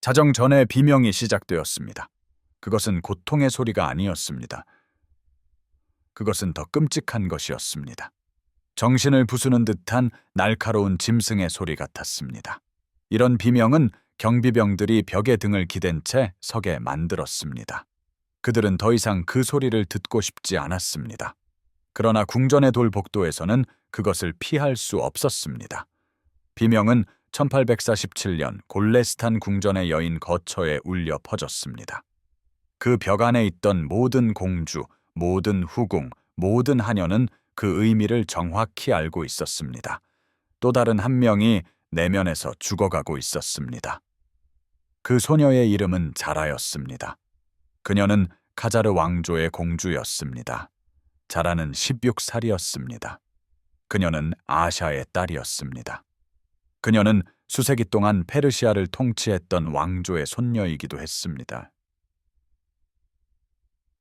자정 전에 비명이 시작되었습니다. 그것은 고통의 소리가 아니었습니다. 그것은 더 끔찍한 것이었습니다. 정신을 부수는 듯한 날카로운 짐승의 소리 같았습니다. 이런 비명은 경비병들이 벽에 등을 기댄 채 서게 만들었습니다. 그들은 더 이상 그 소리를 듣고 싶지 않았습니다. 그러나 궁전의 돌복도에서는 그것을 피할 수 없었습니다. 비명은 1847년 골레스탄 궁전의 여인 거처에 울려 퍼졌습니다. 그 벽 안에 있던 모든 공주, 모든 후궁, 모든 하녀는 그 의미를 정확히 알고 있었습니다. 또 다른 한 명이 내면에서 죽어가고 있었습니다. 그 소녀의 이름은 자라였습니다. 그녀는 카자르 왕조의 공주였습니다. 자라는 16살이었습니다. 그녀는 아샤의 딸이었습니다. 그녀는 수세기 동안 페르시아를 통치했던 왕조의 손녀이기도 했습니다.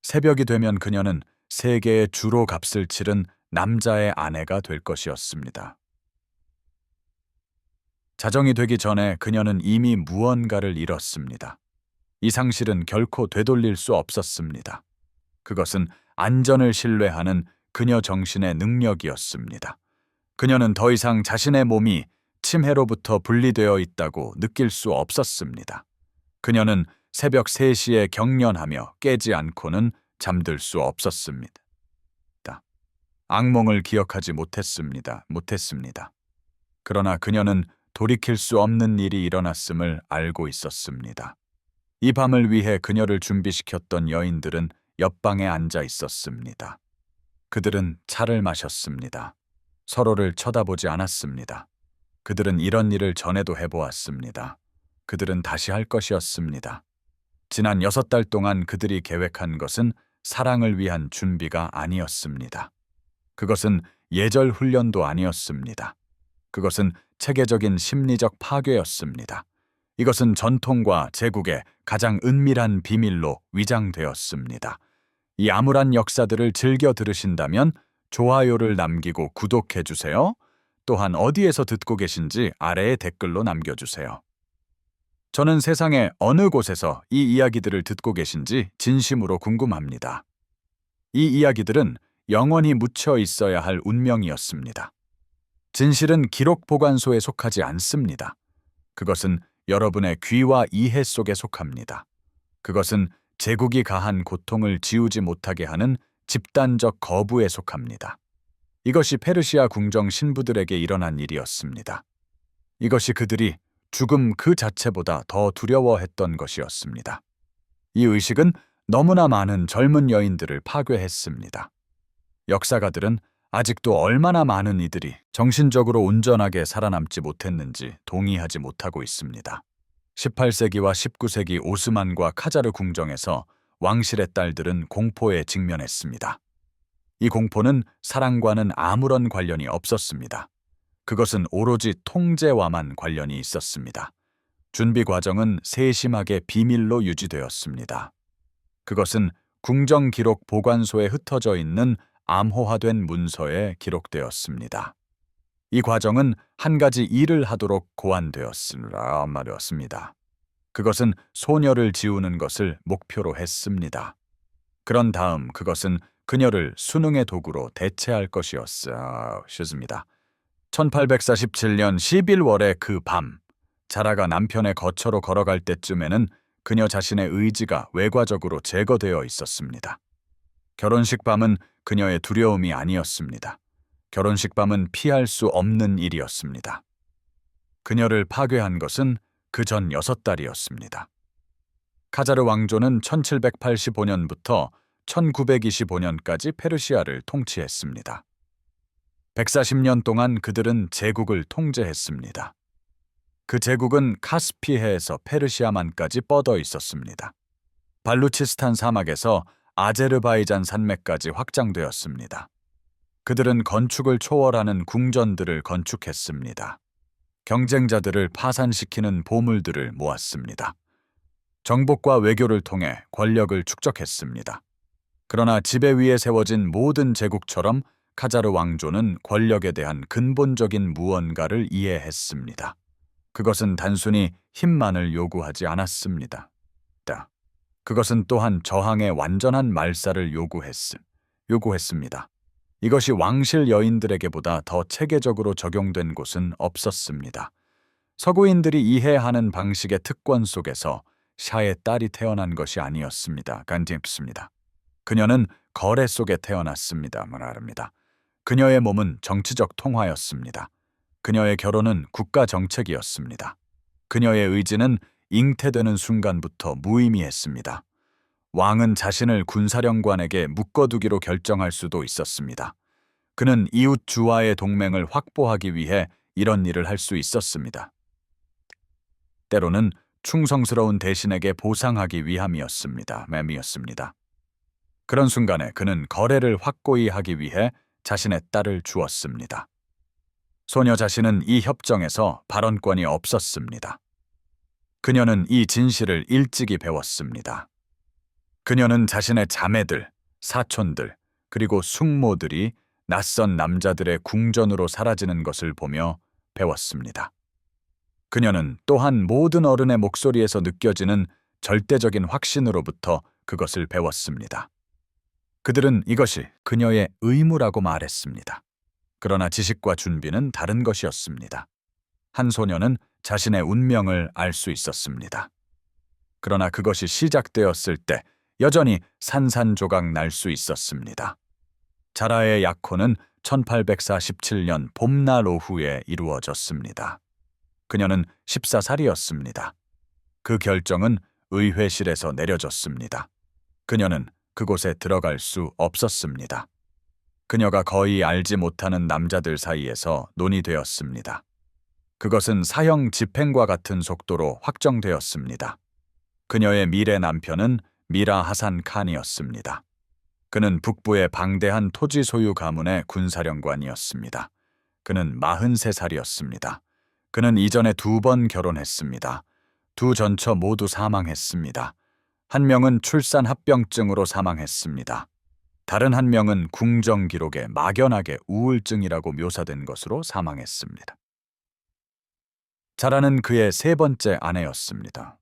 새벽이 되면 그녀는 세계의 주로 값을 치른 남자의 아내가 될 것이었습니다. 자정이 되기 전에 그녀는 이미 무언가를 잃었습니다. 이 상실은 결코 되돌릴 수 없었습니다. 그것은 안전을 신뢰하는 그녀 정신의 능력이었습니다. 그녀는 더 이상 자신의 몸이 침해로부터 분리되어 있다고 느낄 수 없었습니다. 그녀는 새벽 3시에 경련하며 깨지 않고는 잠들 수 없었습니다. 악몽을 기억하지 못했습니다. 그러나 그녀는 돌이킬 수 없는 일이 일어났음을 알고 있었습니다. 이 밤을 위해 그녀를 준비시켰던 여인들은 옆방에 앉아 있었습니다. 그들은 차를 마셨습니다. 서로를 쳐다보지 않았습니다. 그들은 이런 일을 전에도 해보았습니다. 그들은 다시 할 것이었습니다. 지난 6달 동안 그들이 계획한 것은 사랑을 위한 준비가 아니었습니다. 그것은 예절 훈련도 아니었습니다. 그것은 체계적인 심리적 파괴였습니다. 이것은 전통과 제국의 가장 은밀한 비밀로 위장되었습니다. 이 암울한 역사들을 즐겨 들으신다면 좋아요를 남기고 구독해주세요. 또한 어디에서 듣고 계신지 아래에 댓글로 남겨주세요. 저는 세상의 어느 곳에서 이 이야기들을 듣고 계신지 진심으로 궁금합니다. 이 이야기들은 영원히 묻혀 있어야 할 운명이었습니다. 진실은 기록 보관소에 속하지 않습니다. 그것은 여러분의 귀와 이해 속에 속합니다. 그것은 제국이 가한 고통을 지우지 못하게 하는 집단적 거부에 속합니다. 이것이 페르시아 궁정 신부들에게 일어난 일이었습니다. 이것이 그들이 죽음 그 자체보다 더 두려워했던 것이었습니다. 이 의식은 너무나 많은 젊은 여인들을 파괴했습니다. 역사가들은 아직도 얼마나 많은 이들이 정신적으로 온전하게 살아남지 못했는지 동의하지 못하고 있습니다. 18세기와 19세기 오스만과 카자르 궁정에서 왕실의 딸들은 공포에 직면했습니다. 이 공포는 사랑과는 아무런 관련이 없었습니다. 그것은 오로지 통제와만 관련이 있었습니다. 준비 과정은 세심하게 비밀로 유지되었습니다. 그것은 궁정 기록 보관소에 흩어져 있는 암호화된 문서에 기록되었습니다. 이 과정은 한 가지 일을 하도록 고안되었습니다. 그것은 소녀를 지우는 것을 목표로 했습니다. 그런 다음 그것은 그녀를 수능의 도구로 대체할 것이었습니다. 1847년 11월의 그 밤, 자라가 남편의 거처로 걸어갈 때쯤에는 그녀 자신의 의지가 외과적으로 제거되어 있었습니다. 결혼식 밤은 그녀의 두려움이 아니었습니다. 결혼식 밤은 피할 수 없는 일이었습니다. 그녀를 파괴한 것은 그 전 6달이었습니다. 카자르 왕조는 1785년부터 1925년까지 페르시아를 통치했습니다. 140년 동안 그들은 제국을 통제했습니다. 그 제국은 카스피해에서 페르시아만까지 뻗어 있었습니다. 발루치스탄 사막에서 아제르바이잔 산맥까지 확장되었습니다. 그들은 건축을 초월하는 궁전들을 건축했습니다. 경쟁자들을 파산시키는 보물들을 모았습니다. 정복과 외교를 통해 권력을 축적했습니다. 그러나 지배 위에 세워진 모든 제국처럼 카자르 왕조는 권력에 대한 근본적인 무언가를 이해했습니다. 그것은 단순히 힘만을 요구하지 않았습니다. 그것은 또한 저항의 완전한 말살을 요구했습니다. 이것이 왕실 여인들에게보다 더 체계적으로 적용된 곳은 없었습니다. 서구인들이 이해하는 방식의 특권 속에서 샤의 딸이 태어난 것이 아니었습니다. 간디입습니다. 그녀는 거래 속에 태어났습니다. 말합니다. 그녀의 몸은 정치적 통화였습니다. 그녀의 결혼은 국가 정책이었습니다. 그녀의 의지는 잉태되는 순간부터 무의미했습니다. 왕은 자신을 군사령관에게 묶어두기로 결정할 수도 있었습니다. 그는 이웃 주와의 동맹을 확보하기 위해 이런 일을 할 수 있었습니다. 때로는 충성스러운 대신에게 보상하기 위함이었습니다. 맴이었습니다. 그런 순간에 그는 거래를 확고히 하기 위해 자신의 딸을 주었습니다. 소녀 자신은 이 협정에서 발언권이 없었습니다. 그녀는 이 진실을 일찍이 배웠습니다. 그녀는 자신의 자매들, 사촌들, 그리고 숙모들이 낯선 남자들의 궁전으로 사라지는 것을 보며 배웠습니다. 그녀는 또한 모든 어른의 목소리에서 느껴지는 절대적인 확신으로부터 그것을 배웠습니다. 그들은 이것이 그녀의 의무라고 말했습니다. 그러나 지식과 준비는 다른 것이었습니다. 한 소녀는 자신의 운명을 알 수 있었습니다. 그러나 그것이 시작되었을 때 여전히 산산조각 날 수 있었습니다. 자라의 약혼은 1847년 봄날 오후에 이루어졌습니다. 그녀는 14살이었습니다. 그 결정은 의회실에서 내려졌습니다. 그녀는 그곳에 들어갈 수 없었습니다. 그녀가 거의 알지 못하는 남자들 사이에서 논의되었습니다. 그것은 사형 집행과 같은 속도로 확정되었습니다. 그녀의 미래 남편은 미라 하산 칸이었습니다. 그는 북부의 방대한 토지 소유 가문의 군사령관이었습니다. 그는 43살이었습니다. 그는 이전에 2번 결혼했습니다. 두 전처 모두 사망했습니다. 한 명은 출산 합병증으로 사망했습니다. 다른 한 명은 궁정 기록에 막연하게 우울증이라고 묘사된 것으로 사망했습니다. 자라는 그의 3번째 아내였습니다.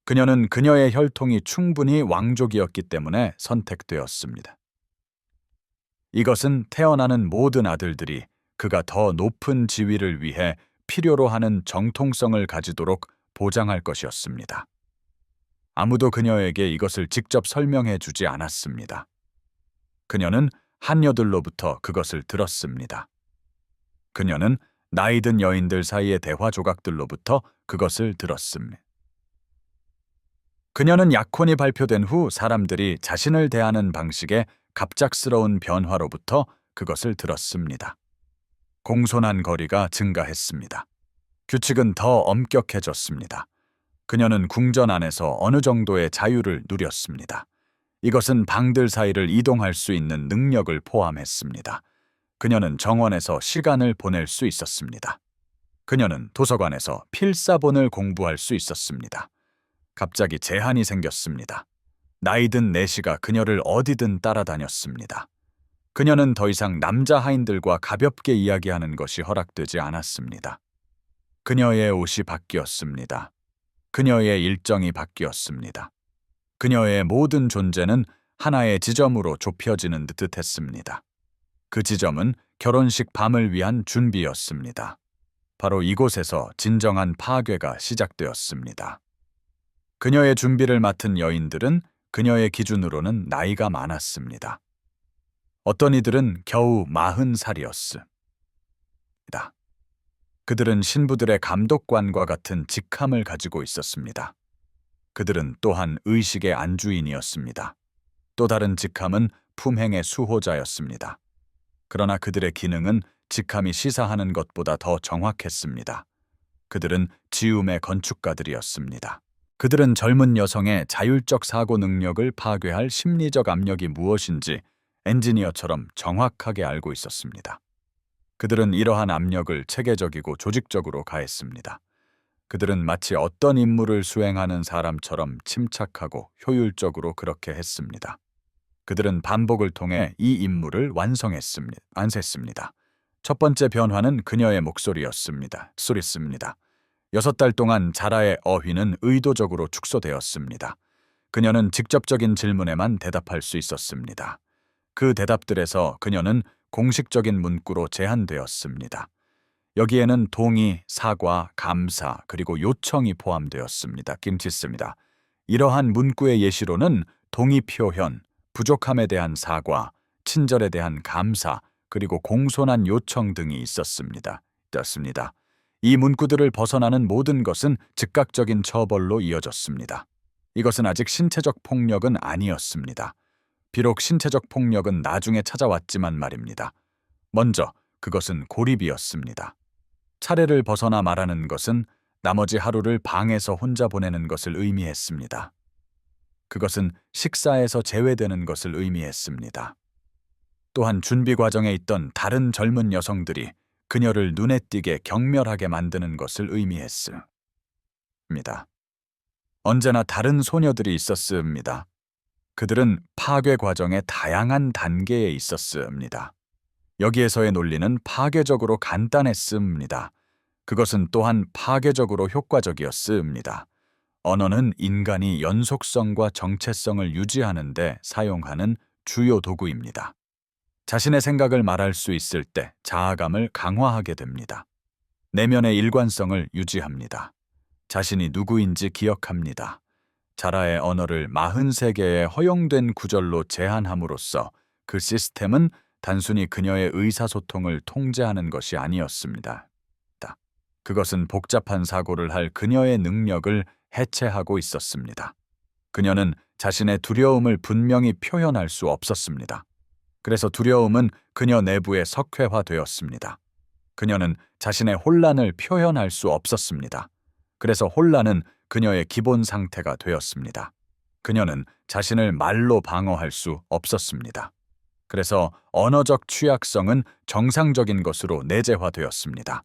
그녀는 그녀의 혈통이 충분히 왕족이었기 때문에 선택되었습니다. 이것은 태어나는 모든 아들들이 그가 더 높은 지위를 위해 필요로 하는 정통성을 가지도록 보장할 것이었습니다. 아무도 그녀에게 이것을 직접 설명해 주지 않았습니다. 그녀는 한여들로부터 그것을 들었습니다. 그녀는 나이든 여인들 사이의 대화 조각들로부터 그것을 들었습니다. 그녀는 약혼이 발표된 후 사람들이 자신을 대하는 방식의 갑작스러운 변화로부터 그것을 들었습니다. 공손한 거리가 증가했습니다. 규칙은 더 엄격해졌습니다. 그녀는 궁전 안에서 어느 정도의 자유를 누렸습니다. 이것은 방들 사이를 이동할 수 있는 능력을 포함했습니다. 그녀는 정원에서 시간을 보낼 수 있었습니다. 그녀는 도서관에서 필사본을 공부할 수 있었습니다. 갑자기 제한이 생겼습니다. 나이든 내시가 그녀를 어디든 따라다녔습니다. 그녀는 더 이상 남자 하인들과 가볍게 이야기하는 것이 허락되지 않았습니다. 그녀의 옷이 바뀌었습니다. 그녀의 일정이 바뀌었습니다. 그녀의 모든 존재는 하나의 지점으로 좁혀지는 듯 했습니다. 그 지점은 결혼식 밤을 위한 준비였습니다. 바로 이곳에서 진정한 파괴가 시작되었습니다. 그녀의 준비를 맡은 여인들은 그녀의 기준으로는 나이가 많았습니다. 어떤 이들은 겨우 40살이었습니다. 그들은 신부들의 감독관과 같은 직함을 가지고 있었습니다. 그들은 또한 의식의 안주인이었습니다. 또 다른 직함은 품행의 수호자였습니다. 그러나 그들의 기능은 직함이 시사하는 것보다 더 정확했습니다. 그들은 지움의 건축가들이었습니다. 그들은 젊은 여성의 자율적 사고 능력을 파괴할 심리적 압력이 무엇인지 엔지니어처럼 정확하게 알고 있었습니다. 그들은 이러한 압력을 체계적이고 조직적으로 가했습니다. 그들은 마치 어떤 임무를 수행하는 사람처럼 침착하고 효율적으로 그렇게 했습니다. 그들은 반복을 통해 이 임무를 완수했습니다. 첫 번째 변화는 그녀의 목소리였습니다. 6달 동안 자라의 어휘는 의도적으로 축소되었습니다. 그녀는 직접적인 질문에만 대답할 수 있었습니다. 그 대답들에서 그녀는 공식적인 문구로 제한되었습니다. 여기에는 동의, 사과, 감사, 그리고 요청이 포함되었습니다. 김치습니다. 이러한 문구의 예시로는 동의 표현, 부족함에 대한 사과, 친절에 대한 감사, 그리고 공손한 요청 등이 있었습니다. 이 문구들을 벗어나는 모든 것은 즉각적인 처벌로 이어졌습니다. 이것은 아직 신체적 폭력은 아니었습니다. 비록 신체적 폭력은 나중에 찾아왔지만 말입니다. 먼저 그것은 고립이었습니다. 차례를 벗어나 말하는 것은 나머지 하루를 방에서 혼자 보내는 것을 의미했습니다. 그것은 식사에서 제외되는 것을 의미했습니다. 또한 준비 과정에 있던 다른 젊은 여성들이 그녀를 눈에 띄게 경멸하게 만드는 것을 의미했습니다. 언제나 다른 소녀들이 있었습니다. 그들은 파괴 과정의 다양한 단계에 있었습니다. 여기에서의 논리는 파괴적으로 간단했습니다. 그것은 또한 파괴적으로 효과적이었습니다. 언어는 인간이 연속성과 정체성을 유지하는 데 사용하는 주요 도구입니다. 자신의 생각을 말할 수 있을 때 자아감을 강화하게 됩니다. 내면의 일관성을 유지합니다. 자신이 누구인지 기억합니다. 자라의 언어를 43개의 허용된 구절로 제한함으로써 그 시스템은 단순히 그녀의 의사소통을 통제하는 것이 아니었습니다. 그것은 복잡한 사고를 할 그녀의 능력을 해체하고 있었습니다. 그녀는 자신의 두려움을 분명히 표현할 수 없었습니다. 그래서 두려움은 그녀 내부에 석회화되었습니다. 그녀는 자신의 혼란을 표현할 수 없었습니다. 그래서 혼란은 그녀의 기본 상태가 되었습니다. 그녀는 자신을 말로 방어할 수 없었습니다. 그래서 언어적 취약성은 정상적인 것으로 내재화되었습니다.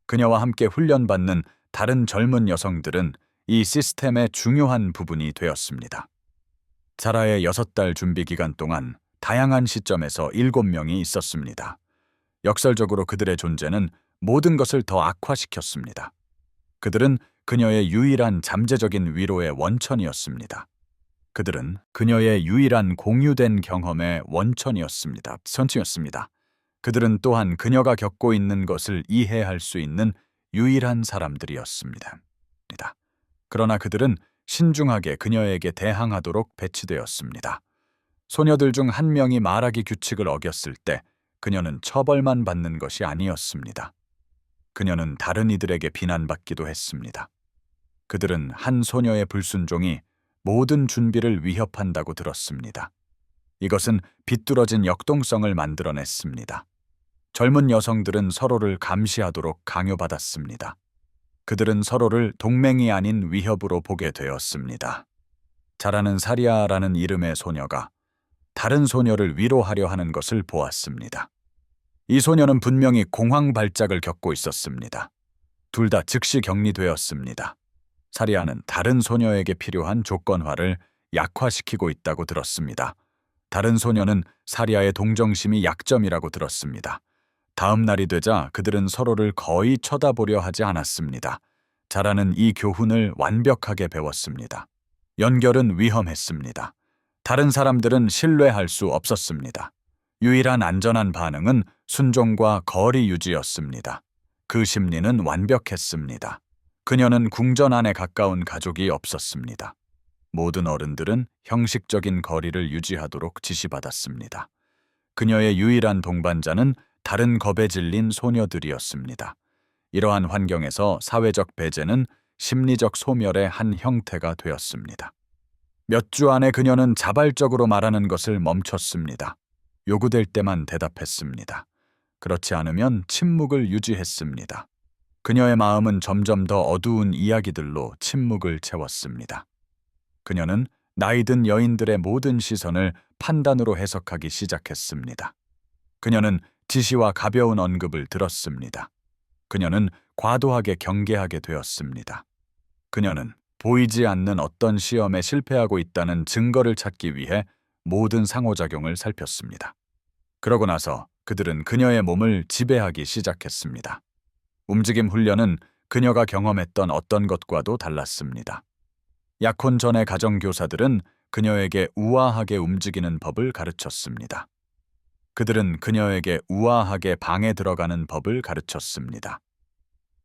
그녀와 함께 훈련받는 다른 젊은 여성들은 이 시스템의 중요한 부분이 되었습니다. 자라의 6달 준비 기간 동안 다양한 시점에서 7명이 있었습니다. 역설적으로 그들의 존재는 모든 것을 더 악화시켰습니다. 그들은 그녀의 유일한 잠재적인 위로의 원천이었습니다. 그들은 그녀의 유일한 공유된 경험의 원천이었습니다. 선치였습니다. 그들은 또한 그녀가 겪고 있는 것을 이해할 수 있는 유일한 사람들이었습니다. 그러나 그들은 신중하게 그녀에게 대항하도록 배치되었습니다. 소녀들 중 한 명이 말하기 규칙을 어겼을 때 그녀는 처벌만 받는 것이 아니었습니다. 그녀는 다른 이들에게 비난받기도 했습니다. 그들은 한 소녀의 불순종이 모든 준비를 위협한다고 들었습니다. 이것은 비뚤어진 역동성을 만들어냈습니다. 젊은 여성들은 서로를 감시하도록 강요받았습니다. 그들은 서로를 동맹이 아닌 위협으로 보게 되었습니다. 자라는 사리아라는 이름의 소녀가 다른 소녀를 위로하려 하는 것을 보았습니다. 이 소녀는 분명히 공황 발작을 겪고 있었습니다. 둘 다 즉시 격리되었습니다. 사리아는 다른 소녀에게 필요한 조건화를 약화시키고 있다고 들었습니다. 다른 소녀는 사리아의 동정심이 약점이라고 들었습니다. 다음 날이 되자 그들은 서로를 거의 쳐다보려 하지 않았습니다. 자라는 이 교훈을 완벽하게 배웠습니다. 연결은 위험했습니다. 다른 사람들은 신뢰할 수 없었습니다. 유일한 안전한 반응은 순종과 거리 유지였습니다. 그 심리는 완벽했습니다. 그녀는 궁전 안에 가까운 가족이 없었습니다. 모든 어른들은 형식적인 거리를 유지하도록 지시받았습니다. 그녀의 유일한 동반자는 다른 겁에 질린 소녀들이었습니다. 이러한 환경에서 사회적 배제는 심리적 소멸의 한 형태가 되었습니다. 몇 주 안에 그녀는 자발적으로 말하는 것을 멈췄습니다. 요구될 때만 대답했습니다. 그렇지 않으면 침묵을 유지했습니다. 그녀의 마음은 점점 더 어두운 이야기들로 침묵을 채웠습니다. 그녀는 나이든 여인들의 모든 시선을 판단으로 해석하기 시작했습니다. 그녀는 지시와 가벼운 언급을 들었습니다. 그녀는 과도하게 경계하게 되었습니다. 그녀는 보이지 않는 어떤 시험에 실패하고 있다는 증거를 찾기 위해 모든 상호작용을 살폈습니다. 그러고 나서 그들은 그녀의 몸을 지배하기 시작했습니다. 움직임 훈련은 그녀가 경험했던 어떤 것과도 달랐습니다. 약혼 전의 가정교사들은 그녀에게 우아하게 움직이는 법을 가르쳤습니다. 그들은 그녀에게 우아하게 방에 들어가는 법을 가르쳤습니다.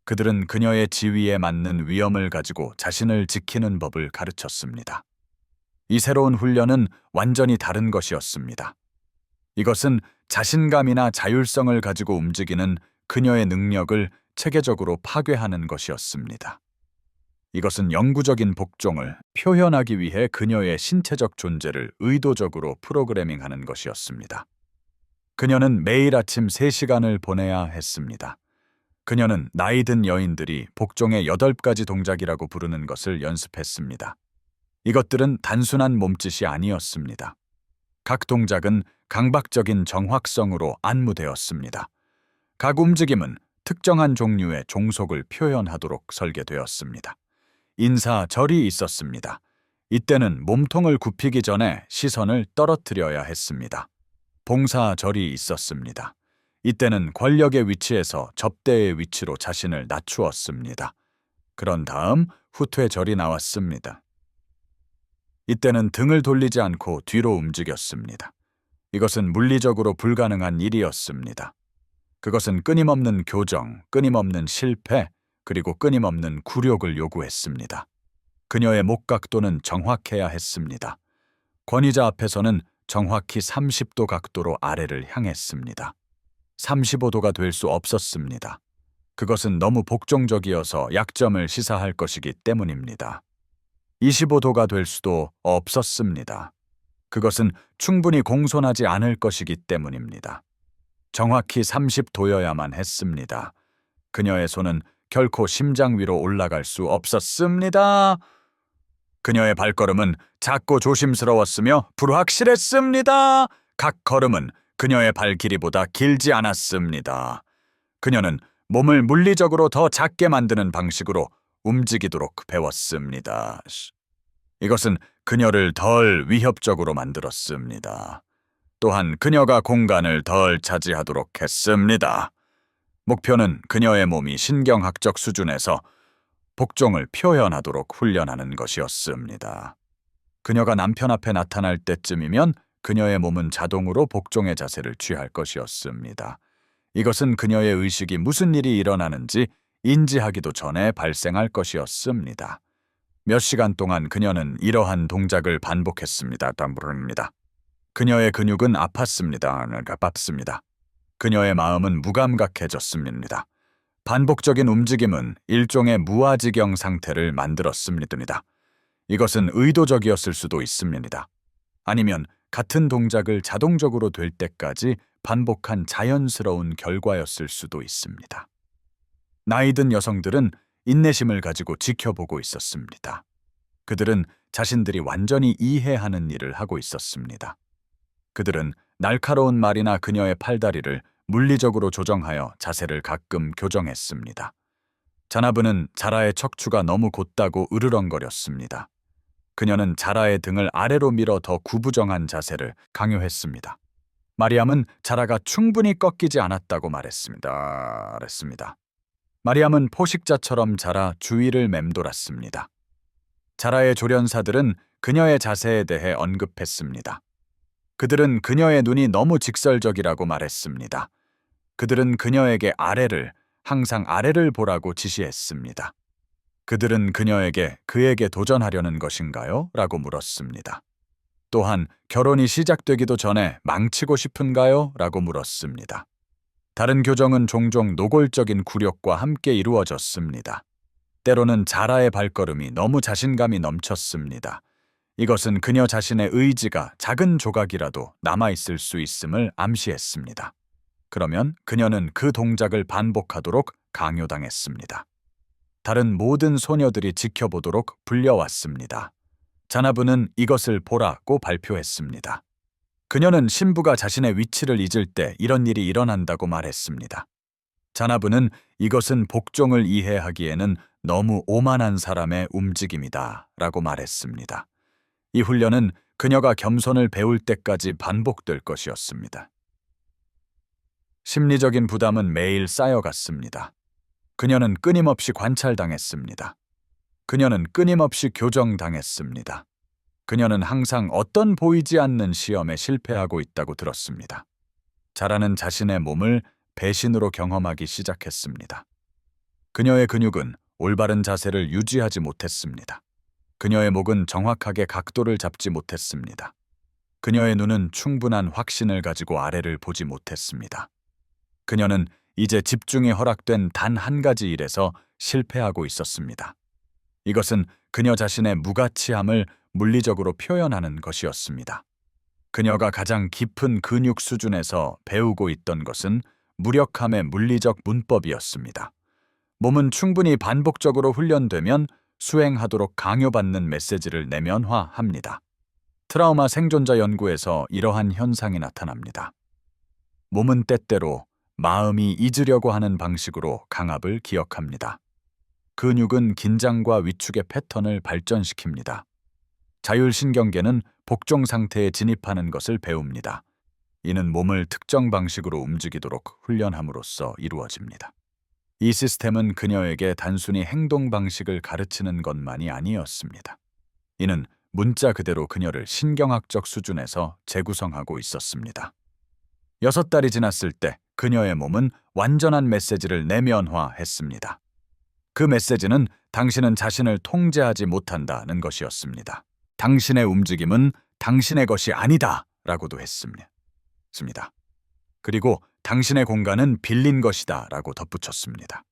그들은 그녀의 지위에 맞는 위엄을 가지고 자신을 지키는 법을 가르쳤습니다. 이 새로운 훈련은 완전히 다른 것이었습니다. 이것은 자신감이나 자율성을 가지고 움직이는 그녀의 능력을 체계적으로 파괴하는 것이었습니다. 이것은 영구적인 복종을 표현하기 위해 그녀의 신체적 존재를 의도적으로 프로그래밍하는 것이었습니다. 그녀는 매일 아침 3시간을 보내야 했습니다. 그녀는 나이 든 여인들이 복종의 8가지 동작이라고 부르는 것을 연습했습니다. 이것들은 단순한 몸짓이 아니었습니다. 각 동작은 강박적인 정확성으로 안무되었습니다. 각 움직임은 특정한 종류의 종속을 표현하도록 설계되었습니다. 인사절이 있었습니다. 이때는 몸통을 굽히기 전에 시선을 떨어뜨려야 했습니다. 봉사절이 있었습니다. 이때는 권력의 위치에서 접대의 위치로 자신을 낮추었습니다. 그런 다음 후퇴절이 나왔습니다. 이때는 등을 돌리지 않고 뒤로 움직였습니다. 이것은 물리적으로 불가능한 일이었습니다. 그것은 끊임없는 교정, 끊임없는 실패, 그리고 끊임없는 굴욕을 요구했습니다. 그녀의 목각도는 정확해야 했습니다. 권위자 앞에서는 정확히 30도 각도로 아래를 향했습니다. 35도가 될 수 없었습니다. 그것은 너무 복종적이어서 약점을 시사할 것이기 때문입니다. 25도가 될 수도 없었습니다. 그것은 충분히 공손하지 않을 것이기 때문입니다. 정확히 30도여야만 했습니다. 그녀의 손은 결코 심장 위로 올라갈 수 없었습니다. 그녀의 발걸음은 작고 조심스러웠으며 불확실했습니다. 각 걸음은 그녀의 발 길이보다 길지 않았습니다. 그녀는 몸을 물리적으로 더 작게 만드는 방식으로 움직이도록 배웠습니다. 이것은 그녀를 덜 위협적으로 만들었습니다. 또한 그녀가 공간을 덜 차지하도록 했습니다. 목표는 그녀의 몸이 신경학적 수준에서 복종을 표현하도록 훈련하는 것이었습니다. 그녀가 남편 앞에 나타날 때쯤이면 그녀의 몸은 자동으로 복종의 자세를 취할 것이었습니다. 이것은 그녀의 의식이 무슨 일이 일어나는지 인지하기도 전에 발생할 것이었습니다. 몇 시간 동안 그녀는 이러한 동작을 반복했습니다. 담부릅니다. 그녀의 근육은 아팠습니다. 그녀의 마음은 무감각해졌습니다. 반복적인 움직임은 일종의 무아지경 상태를 만들었습니다. 이것은 의도적이었을 수도 있습니다. 아니면 같은 동작을 자동적으로 될 때까지 반복한 자연스러운 결과였을 수도 있습니다. 나이든 여성들은 인내심을 가지고 지켜보고 있었습니다. 그들은 자신들이 완전히 이해하는 일을 하고 있었습니다. 그들은 날카로운 말이나 그녀의 팔다리를 물리적으로 조정하여 자세를 가끔 교정했습니다. 자나브는 자라의 척추가 너무 곧다고 으르렁거렸습니다. 그녀는 자라의 등을 아래로 밀어 더 구부정한 자세를 강요했습니다. 마리암은 자라가 충분히 꺾이지 않았다고 말했습니다. 마리암은 포식자처럼 자라 주위를 맴돌았습니다. 자라의 조련사들은 그녀의 자세에 대해 언급했습니다. 그들은 그녀의 눈이 너무 직설적이라고 말했습니다. 그들은 그녀에게 항상 아래를 보라고 지시했습니다. 그들은 그녀에게 그에게 도전하려는 것인가요? 라고 물었습니다. 또한 결혼이 시작되기도 전에 망치고 싶은가요? 라고 물었습니다. 다른 교정은 종종 노골적인 굴욕과 함께 이루어졌습니다. 때로는 자라의 발걸음이 너무 자신감이 넘쳤습니다. 이것은 그녀 자신의 의지가 작은 조각이라도 남아있을 수 있음을 암시했습니다. 그러면 그녀는 그 동작을 반복하도록 강요당했습니다. 다른 모든 소녀들이 지켜보도록 불려왔습니다. 자나브는 이것을 보라고 발표했습니다. 그녀는 신부가 자신의 위치를 잊을 때 이런 일이 일어난다고 말했습니다. 자나브는 이것은 복종을 이해하기에는 너무 오만한 사람의 움직임이다 라고 말했습니다. 이 훈련은 그녀가 겸손을 배울 때까지 반복될 것이었습니다. 심리적인 부담은 매일 쌓여갔습니다. 그녀는 끊임없이 관찰당했습니다. 그녀는 끊임없이 교정당했습니다. 그녀는 항상 어떤 보이지 않는 시험에 실패하고 있다고 들었습니다. 자라는 자신의 몸을 배신으로 경험하기 시작했습니다. 그녀의 근육은 올바른 자세를 유지하지 못했습니다. 그녀의 목은 정확하게 각도를 잡지 못했습니다. 그녀의 눈은 충분한 확신을 가지고 아래를 보지 못했습니다. 그녀는 이제 집중이 허락된 단 한 가지 일에서 실패하고 있었습니다. 이것은 그녀 자신의 무가치함을 물리적으로 표현하는 것이었습니다. 그녀가 가장 깊은 근육 수준에서 배우고 있던 것은 무력함의 물리적 문법이었습니다. 몸은 충분히 반복적으로 훈련되면 수행하도록 강요받는 메시지를 내면화합니다. 트라우마 생존자 연구에서 이러한 현상이 나타납니다. 몸은 때때로 마음이 잊으려고 하는 방식으로 강압을 기억합니다. 근육은 긴장과 위축의 패턴을 발전시킵니다. 자율신경계는 복종 상태에 진입하는 것을 배웁니다. 이는 몸을 특정 방식으로 움직이도록 훈련함으로써 이루어집니다. 이 시스템은 그녀에게 단순히 행동 방식을 가르치는 것만이 아니었습니다. 이는 문자 그대로 그녀를 신경학적 수준에서 재구성하고 있었습니다. 6달이 지났을 때 그녀의 몸은 완전한 메시지를 내면화했습니다. 그 메시지는 당신은 자신을 통제하지 못한다는 것이었습니다. 당신의 움직임은 당신의 것이 아니다 라고도 했습니다. 그리고 당신의 공간은 빌린 것이다 라고 덧붙였습니다.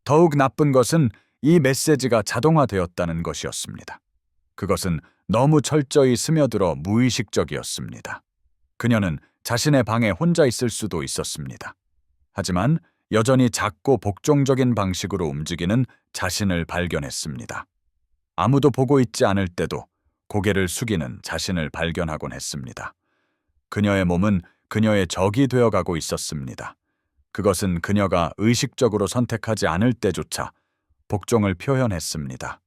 더욱 나쁜 것은 이 메시지가 자동화되었다는 것이었습니다. 그것은 너무 철저히 스며들어 무의식적이었습니다. 그녀는 자신의 방에 혼자 있을 수도 있었습니다. 하지만 여전히 작고 복종적인 방식으로 움직이는 자신을 발견했습니다. 아무도 보고 있지 않을 때도 고개를 숙이는 자신을 발견하곤 했습니다. 그녀의 몸은 그녀의 적이 되어가고 있었습니다. 그것은 그녀가 의식적으로 선택하지 않을 때조차 복종을 표현했습니다.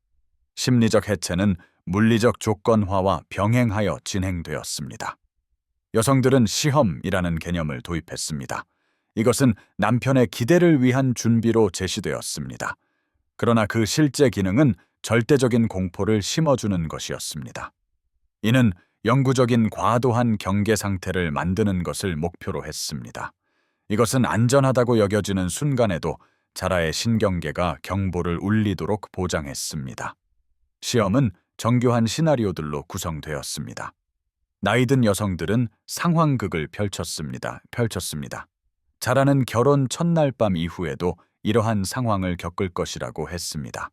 심리적 해체는 물리적 조건화와 병행하여 진행되었습니다. 여성들은 시험이라는 개념을 도입했습니다. 이것은 남편의 기대를 위한 준비로 제시되었습니다. 그러나 그 실제 기능은 절대적인 공포를 심어주는 것이었습니다. 이는 영구적인 과도한 경계 상태를 만드는 것을 목표로 했습니다. 이것은 안전하다고 여겨지는 순간에도 자라의 신경계가 경보를 울리도록 보장했습니다. 시험은 정교한 시나리오들로 구성되었습니다. 나이든 여성들은 상황극을 펼쳤습니다. 자라는 결혼 첫날 밤 이후에도 이러한 상황을 겪을 것이라고 했습니다.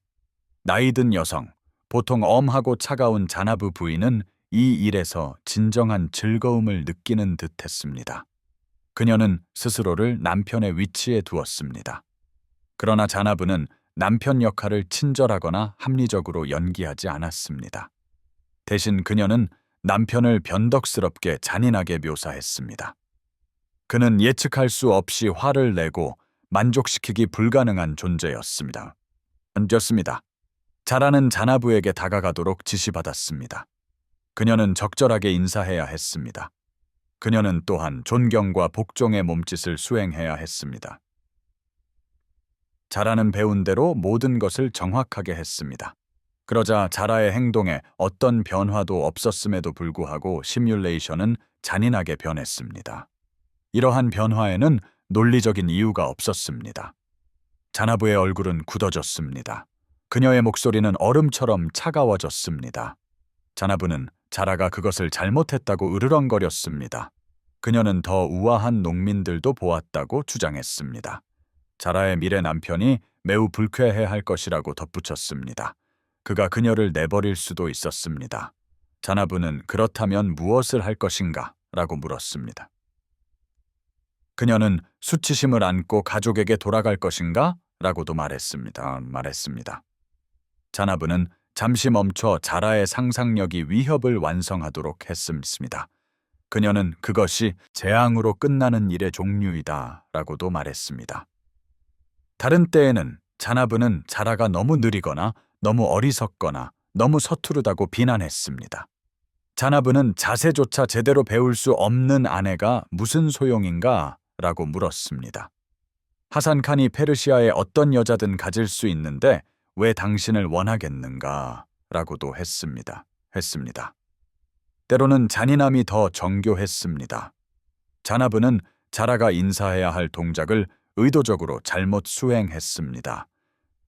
나이든 여성, 보통 엄하고 차가운 자나부 부인은 이 일에서 진정한 즐거움을 느끼는 듯 했습니다. 그녀는 스스로를 남편의 위치에 두었습니다. 그러나 자나부는 남편 역할을 친절하거나 합리적으로 연기하지 않았습니다. 대신 그녀는 남편을 변덕스럽게 잔인하게 묘사했습니다. 그는 예측할 수 없이 화를 내고 만족시키기 불가능한 존재였습니다. 자라는 자나부에게 다가가도록 지시받았습니다. 그녀는 적절하게 인사해야 했습니다. 그녀는 또한 존경과 복종의 몸짓을 수행해야 했습니다. 자라는 배운 대로 모든 것을 정확하게 했습니다. 그러자 자라의 행동에 어떤 변화도 없었음에도 불구하고 시뮬레이션은 잔인하게 변했습니다. 이러한 변화에는 논리적인 이유가 없었습니다. 자나부의 얼굴은 굳어졌습니다. 그녀의 목소리는 얼음처럼 차가워졌습니다. 자나부는 자라가 그것을 잘못했다고 으르렁거렸습니다. 그녀는 더 우아한 농민들도 보았다고 주장했습니다. 자라의 미래 남편이 매우 불쾌해할 것이라고 덧붙였습니다. 그가 그녀를 내버릴 수도 있었습니다. 자나부는 그렇다면 무엇을 할 것인가? 라고 물었습니다. 그녀는 수치심을 안고 가족에게 돌아갈 것인가? 라고도 말했습니다. 자나부는 잠시 멈춰 자라의 상상력이 위협을 완성하도록 했습니다. 그녀는 그것이 재앙으로 끝나는 일의 종류이다 라고도 말했습니다. 다른 때에는 자나부는 자라가 너무 느리거나 너무 어리석거나 너무 서투르다고 비난했습니다. 자나부는 자세조차 제대로 배울 수 없는 아내가 무슨 소용인가? 라고 물었습니다. 하산 칸이 페르시아의 어떤 여자든 가질 수 있는데 왜 당신을 원하겠는가? 라고도 했습니다. 때로는 잔인함이 더 정교했습니다. 자나브는 자라가 인사해야 할 동작을 의도적으로 잘못 수행했습니다.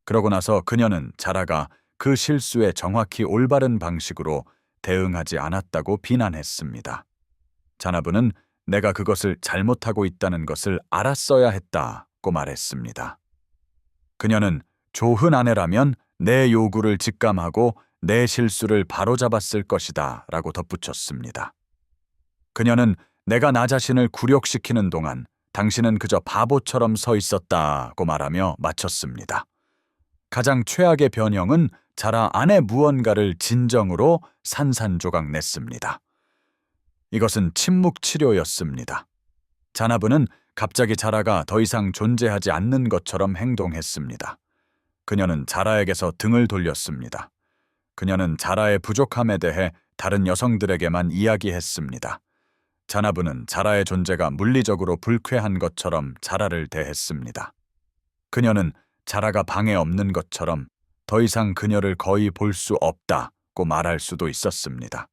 그러고 나서 그녀는 자라가 그 실수에 정확히 올바른 방식으로 대응하지 않았다고 비난했습니다. 자나브는 내가 그것을 잘못하고 있다는 것을 알았어야 했다고 말했습니다. 그녀는 좋은 아내라면 내 요구를 직감하고 내 실수를 바로잡았을 것이다 라고 덧붙였습니다. 그녀는 내가 나 자신을 굴욕시키는 동안 당신은 그저 바보처럼 서 있었다고 말하며 마쳤습니다. 가장 최악의 변형은 자라 안에 무언가를 진정으로 산산조각 냈습니다. 이것은 침묵 치료였습니다. 자나브는 갑자기 자라가 더 이상 존재하지 않는 것처럼 행동했습니다. 그녀는 자라에게서 등을 돌렸습니다. 그녀는 자라의 부족함에 대해 다른 여성들에게만 이야기했습니다. 자나브는 자라의 존재가 물리적으로 불쾌한 것처럼 자라를 대했습니다. 그녀는 자라가 방에 없는 것처럼 더 이상 그녀를 거의 볼 수 없다고 말할 수도 있었습니다.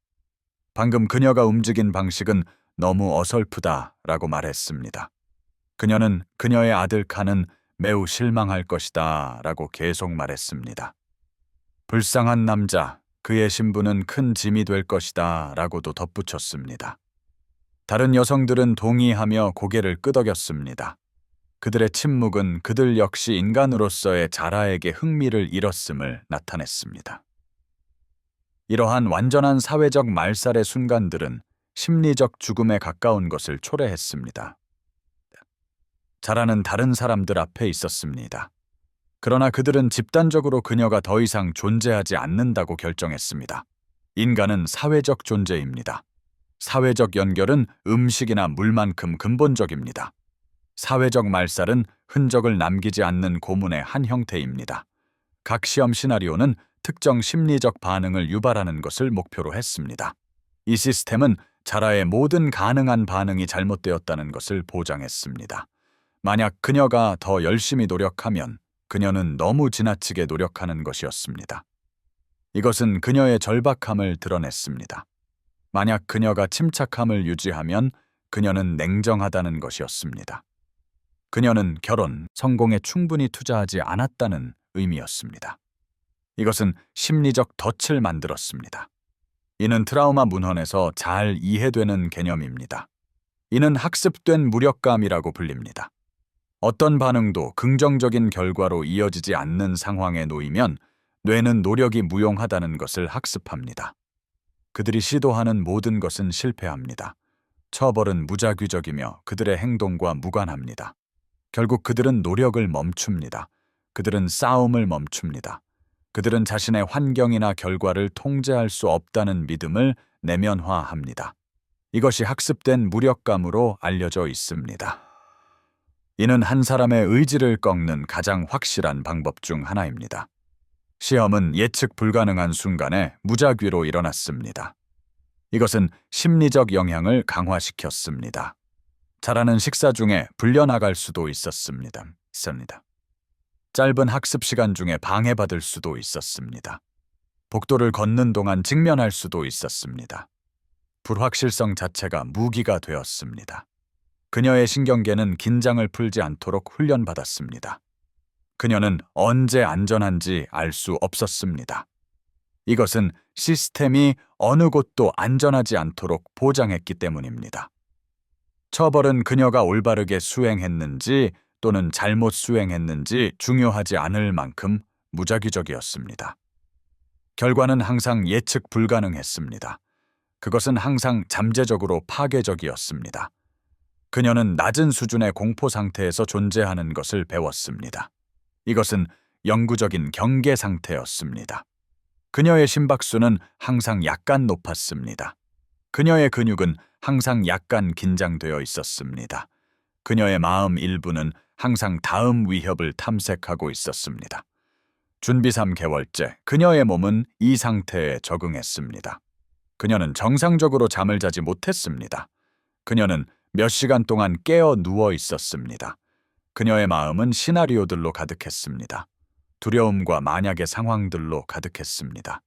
방금 그녀가 움직인 방식은 너무 어설프다라고 말했습니다. 그녀는 그녀의 아들 칸은 매우 실망할 것이다 라고 계속 말했습니다. 불쌍한 남자, 그의 신부는 큰 짐이 될 것이다 라고도 덧붙였습니다. 다른 여성들은 동의하며 고개를 끄덕였습니다. 그들의 침묵은 그들 역시 인간으로서의 자라에게 흥미를 잃었음을 나타냈습니다. 이러한 완전한 사회적 말살의 순간들은 심리적 죽음에 가까운 것을 초래했습니다. 자라는 다른 사람들 앞에 있었습니다. 그러나 그들은 집단적으로 그녀가 더 이상 존재하지 않는다고 결정했습니다. 인간은 사회적 존재입니다. 사회적 연결은 음식이나 물만큼 근본적입니다. 사회적 말살은 흔적을 남기지 않는 고문의 한 형태입니다. 각 시험 시나리오는 특정 심리적 반응을 유발하는 것을 목표로 했습니다. 이 시스템은 자라의 모든 가능한 반응이 잘못되었다는 것을 보장했습니다. 만약 그녀가 더 열심히 노력하면 그녀는 너무 지나치게 노력하는 것이었습니다. 이것은 그녀의 절박함을 드러냈습니다. 만약 그녀가 침착함을 유지하면 그녀는 냉정하다는 것이었습니다. 그녀는 결혼, 성공에 충분히 투자하지 않았다는 의미였습니다. 이것은 심리적 덫을 만들었습니다. 이는 트라우마 문헌에서 잘 이해되는 개념입니다. 이는 학습된 무력감이라고 불립니다. 어떤 반응도 긍정적인 결과로 이어지지 않는 상황에 놓이면 뇌는 노력이 무용하다는 것을 학습합니다. 그들이 시도하는 모든 것은 실패합니다. 처벌은 무자귀적이며 그들의 행동과 무관합니다. 결국 그들은 노력을 멈춥니다. 그들은 싸움을 멈춥니다. 그들은 자신의 환경이나 결과를 통제할 수 없다는 믿음을 내면화합니다. 이것이 학습된 무력감으로 알려져 있습니다. 이는 한 사람의 의지를 꺾는 가장 확실한 방법 중 하나입니다. 시험은 예측 불가능한 순간에 무작위로 일어났습니다. 이것은 심리적 영향을 강화시켰습니다. 자라는 식사 중에 불려나갈 수도 있었습니다. 짧은 학습 시간 중에 방해받을 수도 있었습니다. 복도를 걷는 동안 직면할 수도 있었습니다. 불확실성 자체가 무기가 되었습니다. 그녀의 신경계는 긴장을 풀지 않도록 훈련받았습니다. 그녀는 언제 안전한지 알 수 없었습니다. 이것은 시스템이 어느 곳도 안전하지 않도록 보장했기 때문입니다. 처벌은 그녀가 올바르게 수행했는지 또는 잘못 수행했는지 중요하지 않을 만큼 무작위적이었습니다. 결과는 항상 예측 불가능했습니다. 그것은 항상 잠재적으로 파괴적이었습니다. 그녀는 낮은 수준의 공포 상태에서 존재하는 것을 배웠습니다. 이것은 영구적인 경계 상태였습니다. 그녀의 심박수는 항상 약간 높았습니다. 그녀의 근육은 항상 약간 긴장되어 있었습니다. 그녀의 마음 일부는 항상 다음 위협을 탐색하고 있었습니다. 준비 3개월째, 그녀의 몸은 이 상태에 적응했습니다. 그녀는 정상적으로 잠을 자지 못했습니다. 그녀는 몇 시간 동안 깨어 누워 있었습니다. 그녀의 마음은 시나리오들로 가득했습니다. 두려움과 만약의 상황들로 가득했습니다.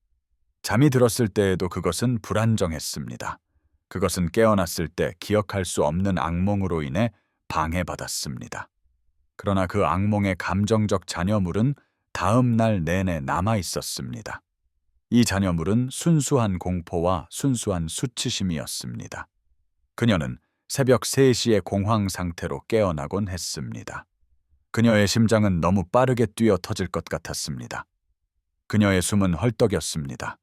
잠이 들었을 때에도 그것은 불안정했습니다. 그것은 깨어났을 때 기억할 수 없는 악몽으로 인해 방해받았습니다. 그러나 그 악몽의 감정적 잔여물은 다음 날 내내 남아 있었습니다. 이 잔여물은 순수한 공포와 순수한 수치심이었습니다. 그녀는 새벽 3시에 공황 상태로 깨어나곤 했습니다. 그녀의 심장은 너무 빠르게 뛰어 터질 것 같았습니다. 그녀의 숨은 헐떡였습니다.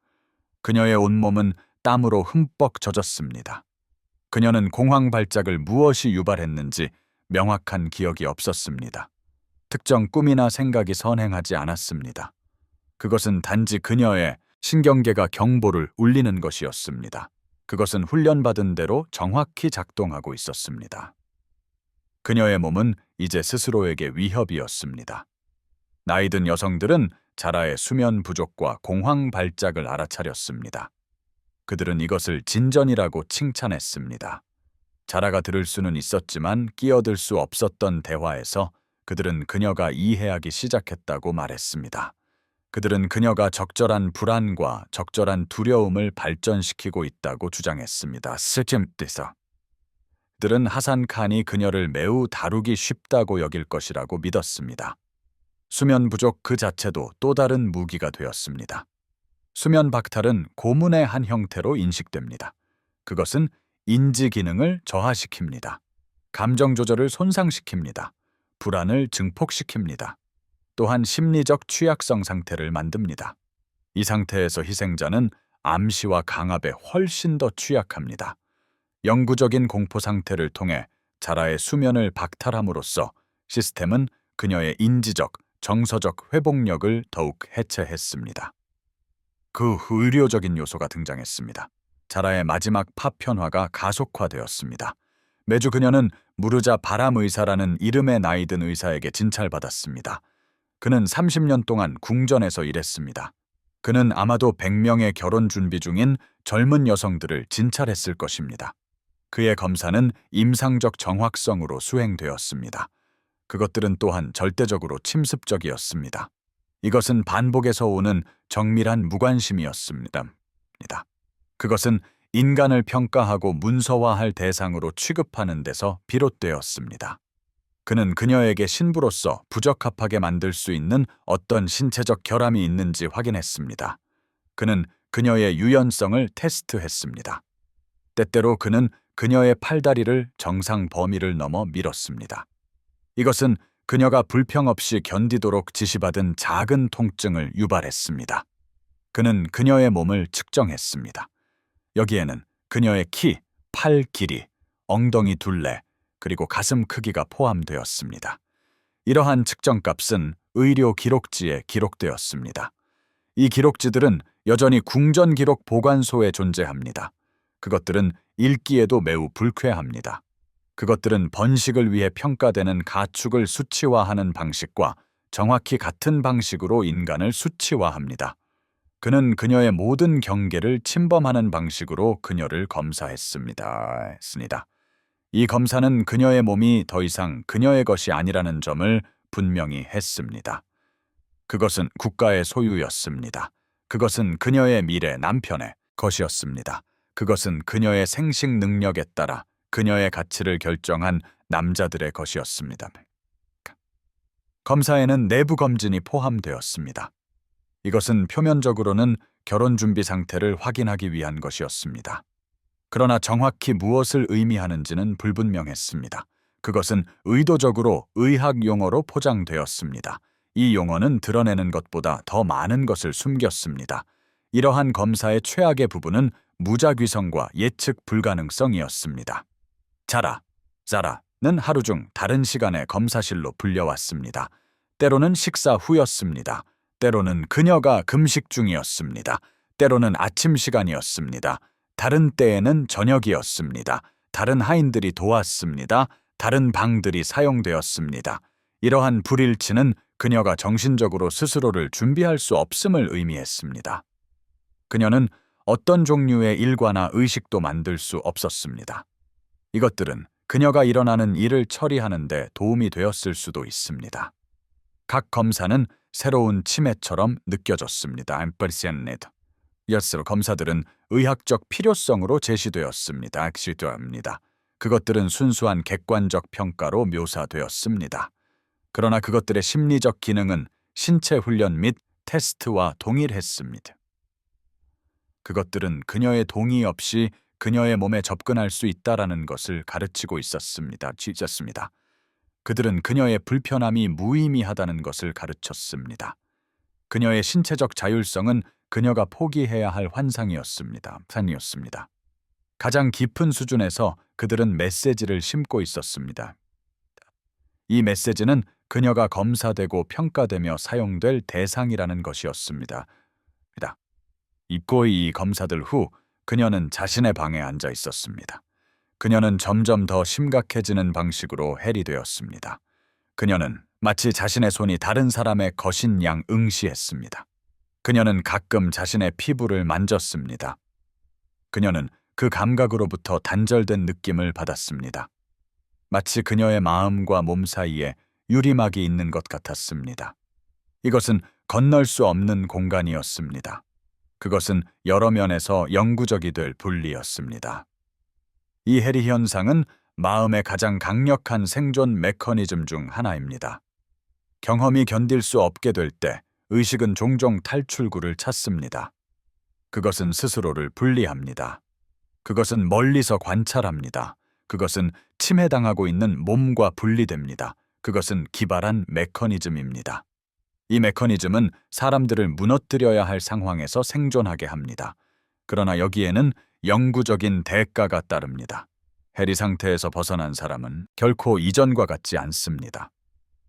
그녀의 온몸은 땀으로 흠뻑 젖었습니다. 그녀는 공황 발작을 무엇이 유발했는지 명확한 기억이 없었습니다. 특정 꿈이나 생각이 선행하지 않았습니다. 그것은 단지 그녀의 신경계가 경보를 울리는 것이었습니다. 그것은 훈련받은 대로 정확히 작동하고 있었습니다. 그녀의 몸은 이제 스스로에게 위협이었습니다. 나이든 여성들은 자라의 수면 부족과 공황 발작을 알아차렸습니다. 그들은 이것을 진전이라고 칭찬했습니다. 자라가 들을 수는 있었지만 끼어들 수 없었던 대화에서 그들은 그녀가 이해하기 시작했다고 말했습니다. 그들은 그녀가 적절한 불안과 적절한 두려움을 발전시키고 있다고 주장했습니다. 스팀에서 그들은 하산 칸이 그녀를 매우 다루기 쉽다고 여길 것이라고 믿었습니다. 수면 부족 그 자체도 또 다른 무기가 되었습니다. 수면 박탈은 고문의 한 형태로 인식됩니다. 그것은 인지 기능을 저하시킵니다. 감정 조절을 손상시킵니다. 불안을 증폭시킵니다. 또한 심리적 취약성 상태를 만듭니다. 이 상태에서 희생자는 암시와 강압에 훨씬 더 취약합니다. 영구적인 공포 상태를 통해 자라의 수면을 박탈함으로써 시스템은 그녀의 인지적, 정서적 회복력을 더욱 해체했습니다. 그 의료적인 요소가 등장했습니다. 자라의 마지막 파편화가 가속화되었습니다. 매주 그녀는 무르자 바람 의사라는 이름의 나이든 의사에게 진찰받았습니다. 그는 30년 동안 궁전에서 일했습니다. 그는 아마도 100명의 결혼 준비 중인 젊은 여성들을 진찰했을 것입니다. 그의 검사는 임상적 정확성으로 수행되었습니다. 그것들은 또한 절대적으로 침습적이었습니다. 이것은 반복에서 오는 정밀한 무관심이었습니다. 그것은 인간을 평가하고 문서화할 대상으로 취급하는 데서 비롯되었습니다. 그는 그녀에게 신부로서 부적합하게 만들 수 있는 어떤 신체적 결함이 있는지 확인했습니다. 그는 그녀의 유연성을 테스트했습니다. 때때로 그는 그녀의 팔다리를 정상 범위를 넘어 밀었습니다. 이것은 그녀가 불평 없이 견디도록 지시받은 작은 통증을 유발했습니다. 그는 그녀의 몸을 측정했습니다. 여기에는 그녀의 키, 팔 길이, 엉덩이 둘레, 그리고 가슴 크기가 포함되었습니다. 이러한 측정값은 의료 기록지에 기록되었습니다. 이 기록지들은 여전히 궁전 기록 보관소에 존재합니다. 그것들은 읽기에도 매우 불쾌합니다. 그것들은 번식을 위해 평가되는 가축을 수치화하는 방식과 정확히 같은 방식으로 인간을 수치화합니다. 그는 그녀의 모든 경계를 침범하는 방식으로 그녀를 검사했습니다. 이 검사는 그녀의 몸이 더 이상 그녀의 것이 아니라는 점을 분명히 했습니다. 그것은 국가의 소유였습니다. 그것은 그녀의 미래 남편의 것이었습니다. 그것은 그녀의 생식 능력에 따라 그녀의 가치를 결정한 남자들의 것이었습니다. 검사에는 내부 검진이 포함되었습니다. 이것은 표면적으로는 결혼 준비 상태를 확인하기 위한 것이었습니다. 그러나 정확히 무엇을 의미하는지는 불분명했습니다. 그것은 의도적으로 의학 용어로 포장되었습니다. 이 용어는 드러내는 것보다 더 많은 것을 숨겼습니다. 이러한 검사의 최악의 부분은 무작위성과 예측 불가능성이었습니다. 자라는 하루 중 다른 시간에 검사실로 불려왔습니다. 때로는 식사 후였습니다. 때로는 그녀가 금식 중이었습니다. 때로는 아침 시간이었습니다. 다른 때에는 저녁이었습니다. 다른 하인들이 도왔습니다. 다른 방들이 사용되었습니다. 이러한 불일치는 그녀가 정신적으로 스스로를 준비할 수 없음을 의미했습니다. 그녀는 어떤 종류의 일과나 의식도 만들 수 없었습니다. 이것들은 그녀가 일어나는 일을 처리하는 데 도움이 되었을 수도 있습니다. 각 검사는 새로운 치매처럼 느껴졌습니다. 여스로 검사들은 의학적 필요성으로 제시되었습니다. 악시도합니다. 그것들은 순수한 객관적 평가로 묘사되었습니다. 그러나 그것들의 심리적 기능은 신체 훈련 및 테스트와 동일했습니다. 그것들은 그녀의 동의 없이 그녀의 몸에 접근할 수 있다라는 것을 가르치고 있었습니다. 그들은 그녀의 불편함이 무의미하다는 것을 가르쳤습니다. 그녀의 신체적 자율성은 그녀가 포기해야 할 환상이었습니다. 가장 깊은 수준에서 그들은 메시지를 심고 있었습니다. 이 메시지는 그녀가 검사되고 평가되며 사용될 대상이라는 것이었습니다. 이꼬이 이 검사들 후 그녀는 자신의 방에 앉아 있었습니다. 그녀는 점점 더 심각해지는 방식으로 해리되었습니다. 그녀는 마치 자신의 손이 다른 사람의 것인 양 응시했습니다. 그녀는 가끔 자신의 피부를 만졌습니다. 그녀는 그 감각으로부터 단절된 느낌을 받았습니다. 마치 그녀의 마음과 몸 사이에 유리막이 있는 것 같았습니다. 이것은 건널 수 없는 공간이었습니다. 그것은 여러 면에서 영구적이 될 분리였습니다. 이 해리 현상은 마음의 가장 강력한 생존 메커니즘 중 하나입니다. 경험이 견딜 수 없게 될 때 의식은 종종 탈출구를 찾습니다. 그것은 스스로를 분리합니다. 그것은 멀리서 관찰합니다. 그것은 침해당하고 있는 몸과 분리됩니다. 그것은 기발한 메커니즘입니다. 이 메커니즘은 사람들을 무너뜨려야 할 상황에서 생존하게 합니다. 그러나 여기에는 영구적인 대가가 따릅니다. 해리 상태에서 벗어난 사람은 결코 이전과 같지 않습니다.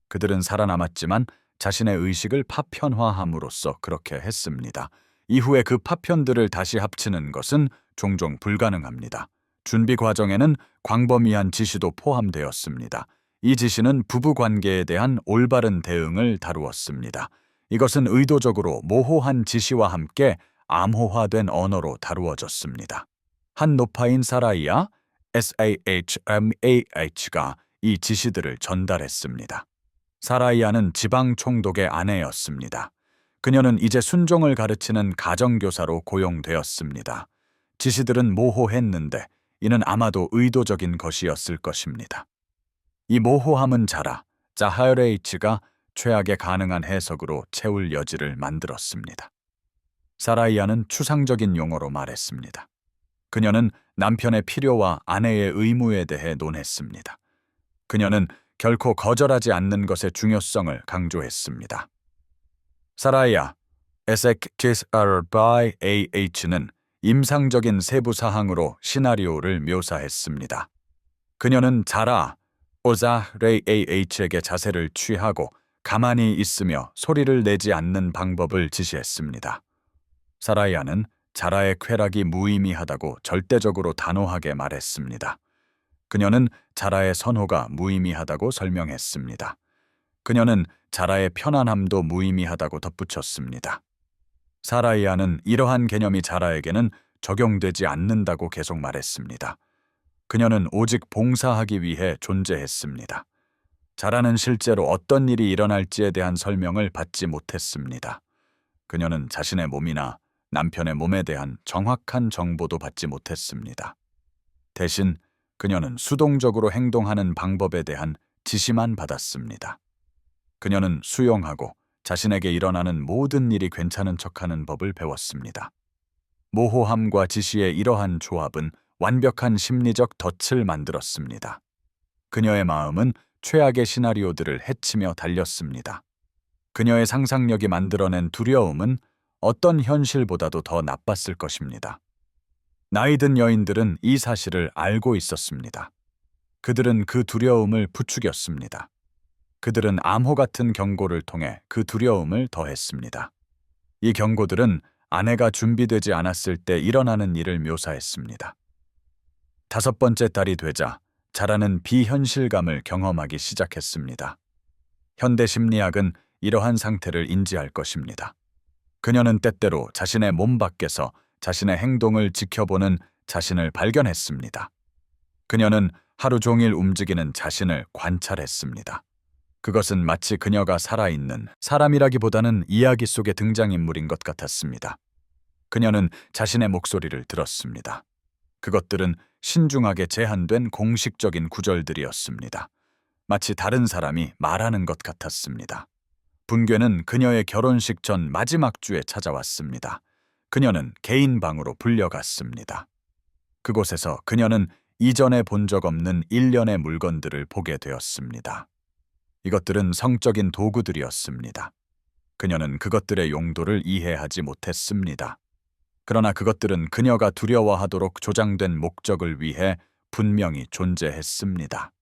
그들은 살아남았지만 자신의 의식을 파편화함으로써 그렇게 했습니다. 이후에 그 파편들을 다시 합치는 것은 종종 불가능합니다. 준비 과정에는 광범위한 지시도 포함되었습니다. 이 지시는 부부관계에 대한 올바른 대응을 다루었습니다. 이것은 의도적으로 모호한 지시와 함께 암호화된 언어로 다루어졌습니다. 한 노파인 사라이아, SAHMAH가 이 지시들을 전달했습니다. 사라이아는 지방 총독의 아내였습니다. 그녀는 이제 순종을 가르치는 가정교사로 고용되었습니다. 지시들은 모호했는데 이는 아마도 의도적인 것이었을 것입니다. 이 모호함은 자하레이치가 최악의 가능한 해석으로 채울 여지를 만들었습니다. 사라이아는 추상적인 용어로 말했습니다. 그녀는 남편의 필요와 아내의 의무에 대해 논했습니다. 그녀는 결코 거절하지 않는 것의 중요성을 강조했습니다. 사라이아, SAH는 임상적인 세부 사항으로 시나리오를 묘사했습니다. 그녀는 오자레이에게 자세를 취하고 가만히 있으며 소리를 내지 않는 방법을 지시했습니다. 사라이아는 자라의 쾌락이 무의미하다고 절대적으로 단호하게 말했습니다. 그녀는 자라의 선호가 무의미하다고 설명했습니다. 그녀는 자라의 편안함도 무의미하다고 덧붙였습니다. 사라이아는 이러한 개념이 자라에게는 적용되지 않는다고 계속 말했습니다. 그녀는 오직 봉사하기 위해 존재했습니다. 자라는 실제로 어떤 일이 일어날지에 대한 설명을 받지 못했습니다. 그녀는 자신의 몸이나 남편의 몸에 대한 정확한 정보도 받지 못했습니다. 대신 그녀는 수동적으로 행동하는 방법에 대한 지시만 받았습니다. 그녀는 수용하고 자신에게 일어나는 모든 일이 괜찮은 척하는 법을 배웠습니다. 모호함과 지시의 이러한 조합은 완벽한 심리적 덫을 만들었습니다. 그녀의 마음은 최악의 시나리오들을 헤치며 달렸습니다. 그녀의 상상력이 만들어낸 두려움은 어떤 현실보다도 더 나빴을 것입니다. 나이든 여인들은 이 사실을 알고 있었습니다. 그들은 그 두려움을 부추겼습니다. 그들은 암호 같은 경고를 통해 그 두려움을 더했습니다. 이 경고들은 아내가 준비되지 않았을 때 일어나는 일을 묘사했습니다. 5번째 달이 되자 자라는 비현실감을 경험하기 시작했습니다. 현대 심리학은 이러한 상태를 인지할 것입니다. 그녀는 때때로 자신의 몸 밖에서 자신의 행동을 지켜보는 자신을 발견했습니다. 그녀는 하루 종일 움직이는 자신을 관찰했습니다. 그것은 마치 그녀가 살아있는 사람이라기보다는 이야기 속의 등장인물인 것 같았습니다. 그녀는 자신의 목소리를 들었습니다. 그것들은 신중하게 제한된 공식적인 구절들이었습니다. 마치 다른 사람이 말하는 것 같았습니다. 분괴는 그녀의 결혼식 전 마지막 주에 찾아왔습니다. 그녀는 개인 방으로 불려갔습니다. 그곳에서 그녀는 이전에 본 적 없는 일련의 물건들을 보게 되었습니다. 이것들은 성적인 도구들이었습니다. 그녀는 그것들의 용도를 이해하지 못했습니다. 그러나 그것들은 그녀가 두려워하도록 조장된 목적을 위해 분명히 존재했습니다.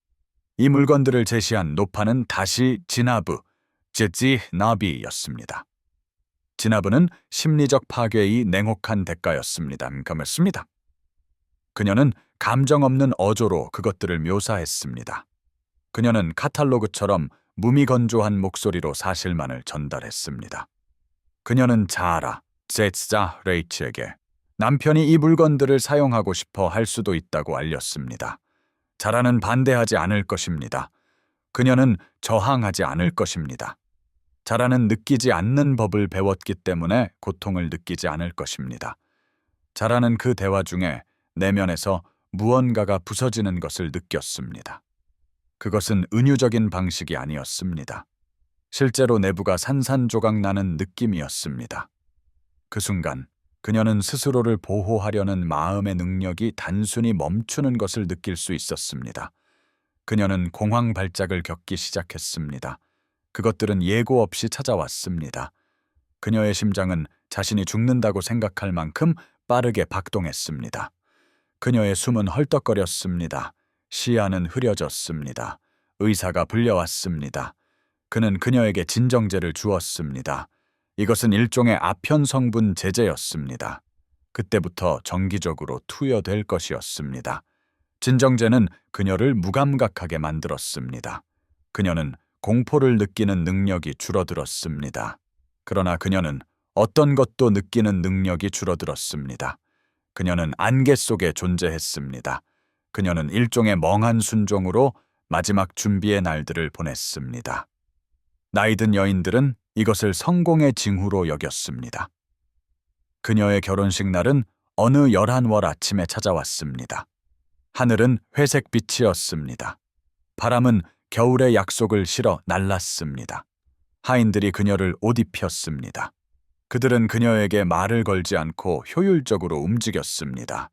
이 물건들을 제시한 노파는 다시 지나부, 나비였습니다. 지나부는 심리적 파괴의 냉혹한 대가였습니다. 그렇습니다. 그녀는 감정 없는 어조로 그것들을 묘사했습니다. 그녀는 카탈로그처럼 무미건조한 목소리로 사실만을 전달했습니다. 그녀는 자아라, 제자 레이치에게 남편이 이 물건들을 사용하고 싶어 할 수도 있다고 알렸습니다. 자라는 반대하지 않을 것입니다. 그녀는 저항하지 않을 것입니다. 자라는 느끼지 않는 법을 배웠기 때문에 고통을 느끼지 않을 것입니다. 자라는 그 대화 중에 내면에서 무언가가 부서지는 것을 느꼈습니다. 그것은 은유적인 방식이 아니었습니다. 실제로 내부가 산산조각 나는 느낌이었습니다. 그 순간 그녀는 스스로를 보호하려는 마음의 능력이 단순히 멈추는 것을 느낄 수 있었습니다. 그녀는 공황 발작을 겪기 시작했습니다. 그것들은 예고 없이 찾아왔습니다. 그녀의 심장은 자신이 죽는다고 생각할 만큼 빠르게 박동했습니다. 그녀의 숨은 헐떡거렸습니다. 시야는 흐려졌습니다. 의사가 불려왔습니다. 그는 그녀에게 진정제를 주었습니다. 이것은 일종의 아편 성분 제제였습니다. 그때부터 정기적으로 투여될 것이었습니다. 진정제는 그녀를 무감각하게 만들었습니다. 그녀는 공포를 느끼는 능력이 줄어들었습니다. 그러나 그녀는 어떤 것도 느끼는 능력이 줄어들었습니다. 그녀는 안개 속에 존재했습니다. 그녀는 일종의 멍한 순종으로 마지막 준비의 날들을 보냈습니다. 나이든 여인들은 이것을 성공의 징후로 여겼습니다. 그녀의 결혼식 날은 어느 11월 아침에 찾아왔습니다. 하늘은 회색 빛이었습니다. 바람은 겨울의 약속을 실어 날랐습니다. 하인들이 그녀를 옷 입혔습니다. 그들은 그녀에게 말을 걸지 않고 효율적으로 움직였습니다.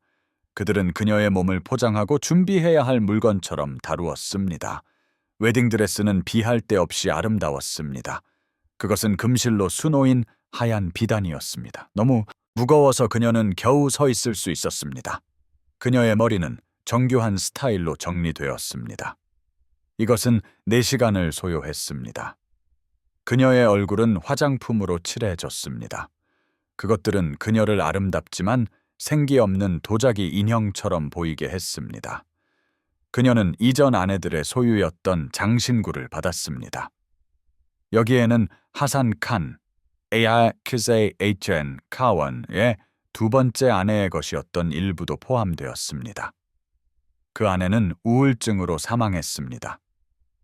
그들은 그녀의 몸을 포장하고 준비해야 할 물건처럼 다루었습니다. 웨딩드레스는 비할 데 없이 아름다웠습니다. 그것은 금실로 수놓인 하얀 비단이었습니다. 너무 무거워서 그녀는 겨우 서 있을 수 있었습니다. 그녀의 머리는 정교한 스타일로 정리되었습니다. 이것은 4시간을 소요했습니다. 그녀의 얼굴은 화장품으로 칠해졌습니다. 그것들은 그녀를 아름답지만 생기 없는 도자기 인형처럼 보이게 했습니다. 그녀는 이전 아내들의 소유였던 장신구를 받았습니다. 여기에는 하산 칸, 에야크제 HN 카원의 2번째 아내의 것이었던 일부도 포함되었습니다. 그 아내는 우울증으로 사망했습니다.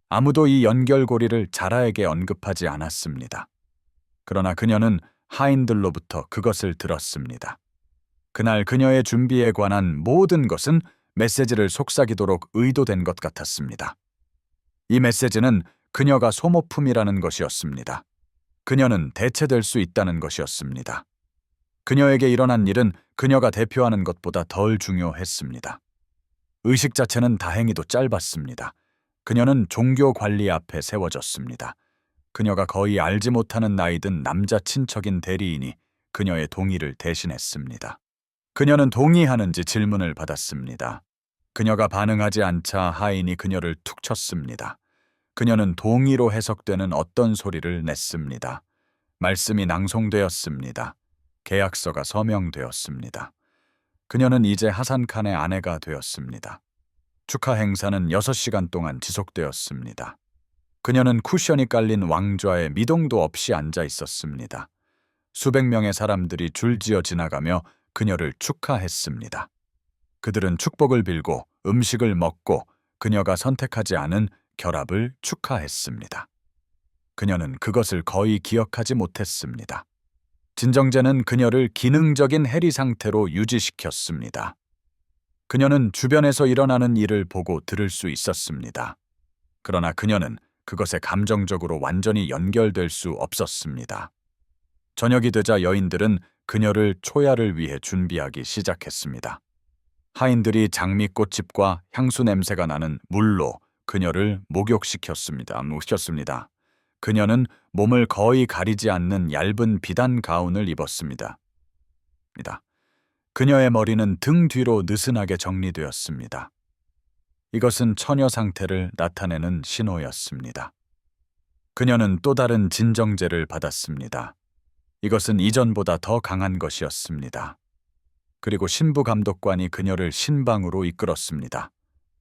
아무도 이 연결고리를 자라에게 언급하지 않았습니다. 그러나 그녀는 하인들로부터 그것을 들었습니다. 그날 그녀의 준비에 관한 모든 것은 메시지를 속삭이도록 의도된 것 같았습니다. 이 메시지는 그녀가 소모품이라는 것이었습니다. 그녀는 대체될 수 있다는 것이었습니다. 그녀에게 일어난 일은 그녀가 대표하는 것보다 덜 중요했습니다. 의식 자체는 다행히도 짧았습니다. 그녀는 종교 관리 앞에 세워졌습니다. 그녀가 거의 알지 못하는 나이 든 남자 친척인 대리인이 그녀의 동의를 대신했습니다. 그녀는 동의하는지 질문을 받았습니다. 그녀가 반응하지 않자 하인이 그녀를 툭 쳤습니다. 그녀는 동의로 해석되는 어떤 소리를 냈습니다. 말씀이 낭송되었습니다. 계약서가 서명되었습니다. 그녀는 이제 하산 칸의 아내가 되었습니다. 축하 행사는 6시간 동안 지속되었습니다. 그녀는 쿠션이 깔린 왕좌에 미동도 없이 앉아 있었습니다. 수백 명의 사람들이 줄지어 지나가며 그녀를 축하했습니다. 그들은 축복을 빌고 음식을 먹고 그녀가 선택하지 않은 결합을 축하했습니다. 그녀는 그것을 거의 기억하지 못했습니다. 진정제는 그녀를 기능적인 해리 상태로 유지시켰습니다. 그녀는 주변에서 일어나는 일을 보고 들을 수 있었습니다. 그러나 그녀는 그것에 감정적으로 완전히 연결될 수 없었습니다. 저녁이 되자 여인들은 그녀를 초야를 위해 준비하기 시작했습니다. 하인들이 장미꽃집과 향수 냄새가 나는 물로 그녀를 목욕시켰습니다. 그녀는 몸을 거의 가리지 않는 얇은 비단 가운을 입었습니다. 그녀의 머리는 등 뒤로 느슨하게 정리되었습니다. 이것은 처녀 상태를 나타내는 신호였습니다. 그녀는 또 다른 진정제를 받았습니다. 이것은 이전보다 더 강한 것이었습니다. 그리고 신부 감독관이 그녀를 신방으로 이끌었습니다.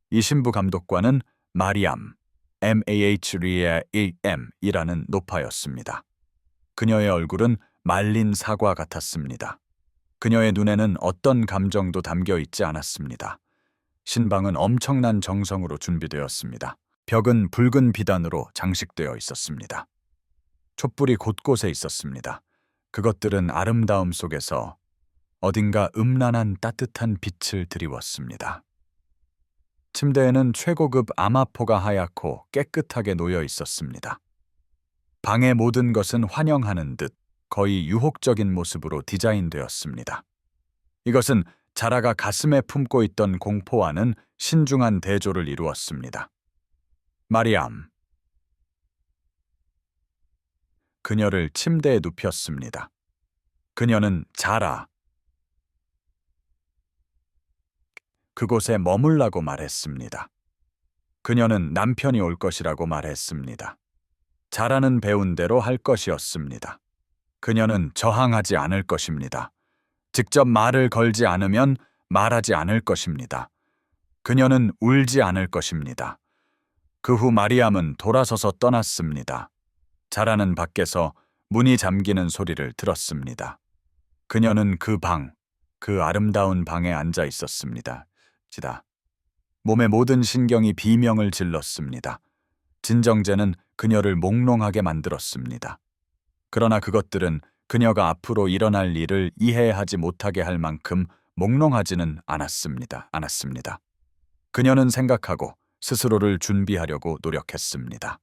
이 신부 감독관은 마리암, MAHREAM이라는 노파였습니다. 그녀의 얼굴은 말린 사과 같았습니다. 그녀의 눈에는 어떤 감정도 담겨 있지 않았습니다. 신방은 엄청난 정성으로 준비되었습니다. 벽은 붉은 비단으로 장식되어 있었습니다. 촛불이 곳곳에 있었습니다. 그것들은 아름다움 속에서 어딘가 음란한 따뜻한 빛을 드리웠습니다. 침대에는 최고급 아마포가 하얗고 깨끗하게 놓여 있었습니다. 방의 모든 것은 환영하는 듯 거의 유혹적인 모습으로 디자인되었습니다. 이것은 자라가 가슴에 품고 있던 공포와는 신중한 대조를 이루었습니다. 마리암. 그녀를 침대에 눕혔습니다. 그녀는 자라. 그곳에 머물라고 말했습니다. 그녀는 남편이 올 것이라고 말했습니다. 자라는 배운 대로 할 것이었습니다. 그녀는 저항하지 않을 것입니다. 직접 말을 걸지 않으면 말하지 않을 것입니다. 그녀는 울지 않을 것입니다. 그 후 마리암은 돌아서서 떠났습니다. 자라는 밖에서 문이 잠기는 소리를 들었습니다. 그녀는 그 아름다운 방에 앉아 있었습니다. 몸의 모든 신경이 비명을 질렀습니다. 진정제는 그녀를 몽롱하게 만들었습니다. 그러나 그것들은 그녀가 앞으로 일어날 일을 이해하지 못하게 할 만큼 몽롱하지는 않았습니다. 그녀는 생각하고 스스로를 준비하려고 노력했습니다.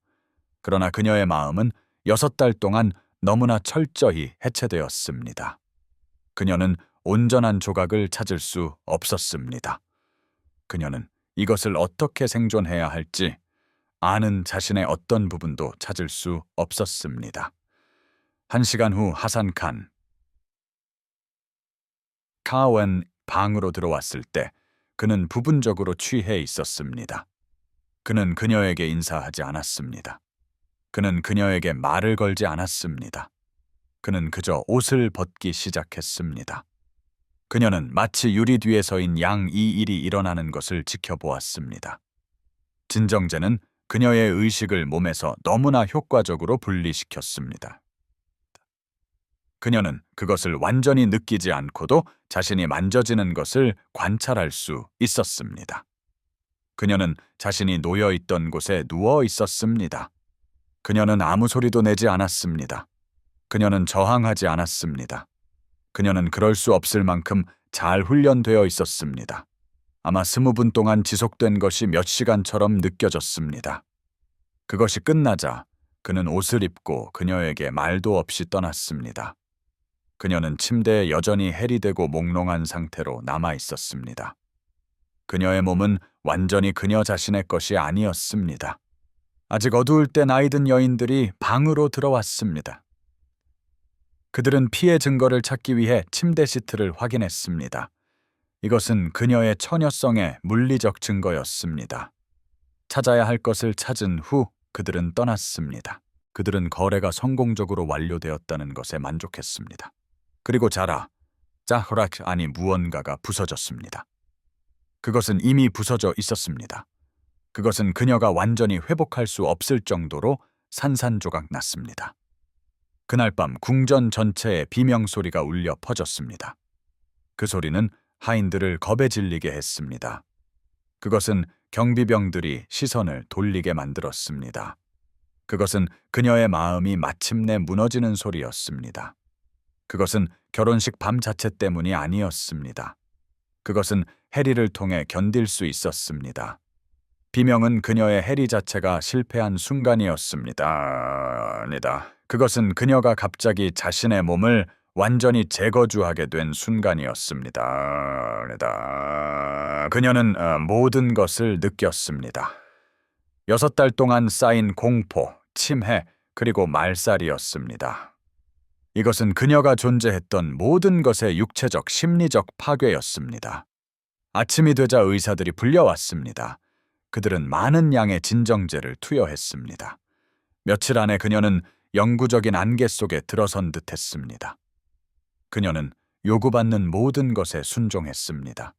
그러나 그녀의 마음은 6달 동안 너무나 철저히 해체되었습니다. 그녀는 온전한 조각을 찾을 수 없었습니다. 그녀는 이것을 어떻게 생존해야 할지 아는 자신의 어떤 부분도 찾을 수 없었습니다. 1시간 후 하산 카웬 방으로 들어왔을 때 그는 부분적으로 취해 있었습니다. 그는 그녀에게 인사하지 않았습니다. 그는 그녀에게 말을 걸지 않았습니다. 그는 그저 옷을 벗기 시작했습니다. 그녀는 마치 유리 뒤에 서인 양 이 일이 일어나는 것을 지켜보았습니다. 진정제는 그녀의 의식을 몸에서 너무나 효과적으로 분리시켰습니다. 그녀는 그것을 완전히 느끼지 않고도 자신이 만져지는 것을 관찰할 수 있었습니다. 그녀는 자신이 놓여 있던 곳에 누워 있었습니다. 그녀는 아무 소리도 내지 않았습니다. 그녀는 저항하지 않았습니다. 그녀는 그럴 수 없을 만큼 잘 훈련되어 있었습니다. 아마 20분 동안 지속된 것이 몇 시간처럼 느껴졌습니다. 그것이 끝나자 그는 옷을 입고 그녀에게 말도 없이 떠났습니다. 그녀는 침대에 여전히 해리되고 몽롱한 상태로 남아 있었습니다. 그녀의 몸은 완전히 그녀 자신의 것이 아니었습니다. 아직 어두울 때 나이든 여인들이 방으로 들어왔습니다. 그들은 피해 증거를 찾기 위해 침대 시트를 확인했습니다. 이것은 그녀의 처녀성의 물리적 증거였습니다. 찾아야 할 것을 찾은 후 그들은 떠났습니다. 그들은 거래가 성공적으로 완료되었다는 것에 만족했습니다. 그리고 자흐락 안이 무언가가 부서졌습니다. 그것은 이미 부서져 있었습니다. 그것은 그녀가 완전히 회복할 수 없을 정도로 산산조각 났습니다. 그날 밤 궁전 전체에 비명소리가 울려 퍼졌습니다. 그 소리는 하인들을 겁에 질리게 했습니다. 그것은 경비병들이 시선을 돌리게 만들었습니다. 그것은 그녀의 마음이 마침내 무너지는 소리였습니다. 그것은 결혼식 밤 자체 때문이 아니었습니다. 그것은 해리를 통해 견딜 수 있었습니다. 비명은 그녀의 해리 자체가 실패한 순간이었습니다. 아니다. 그것은 그녀가 갑자기 자신의 몸을 완전히 재거주하게 된 순간이었습니다. 아니다. 그녀는 모든 것을 느꼈습니다. 6달 동안 쌓인 공포, 침해, 그리고 말살이었습니다. 이것은 그녀가 존재했던 모든 것의 육체적, 심리적 파괴였습니다. 아침이 되자 의사들이 불려왔습니다. 그들은 많은 양의 진정제를 투여했습니다. 며칠 안에 그녀는 영구적인 안개 속에 들어선 듯했습니다. 그녀는 요구받는 모든 것에 순종했습니다.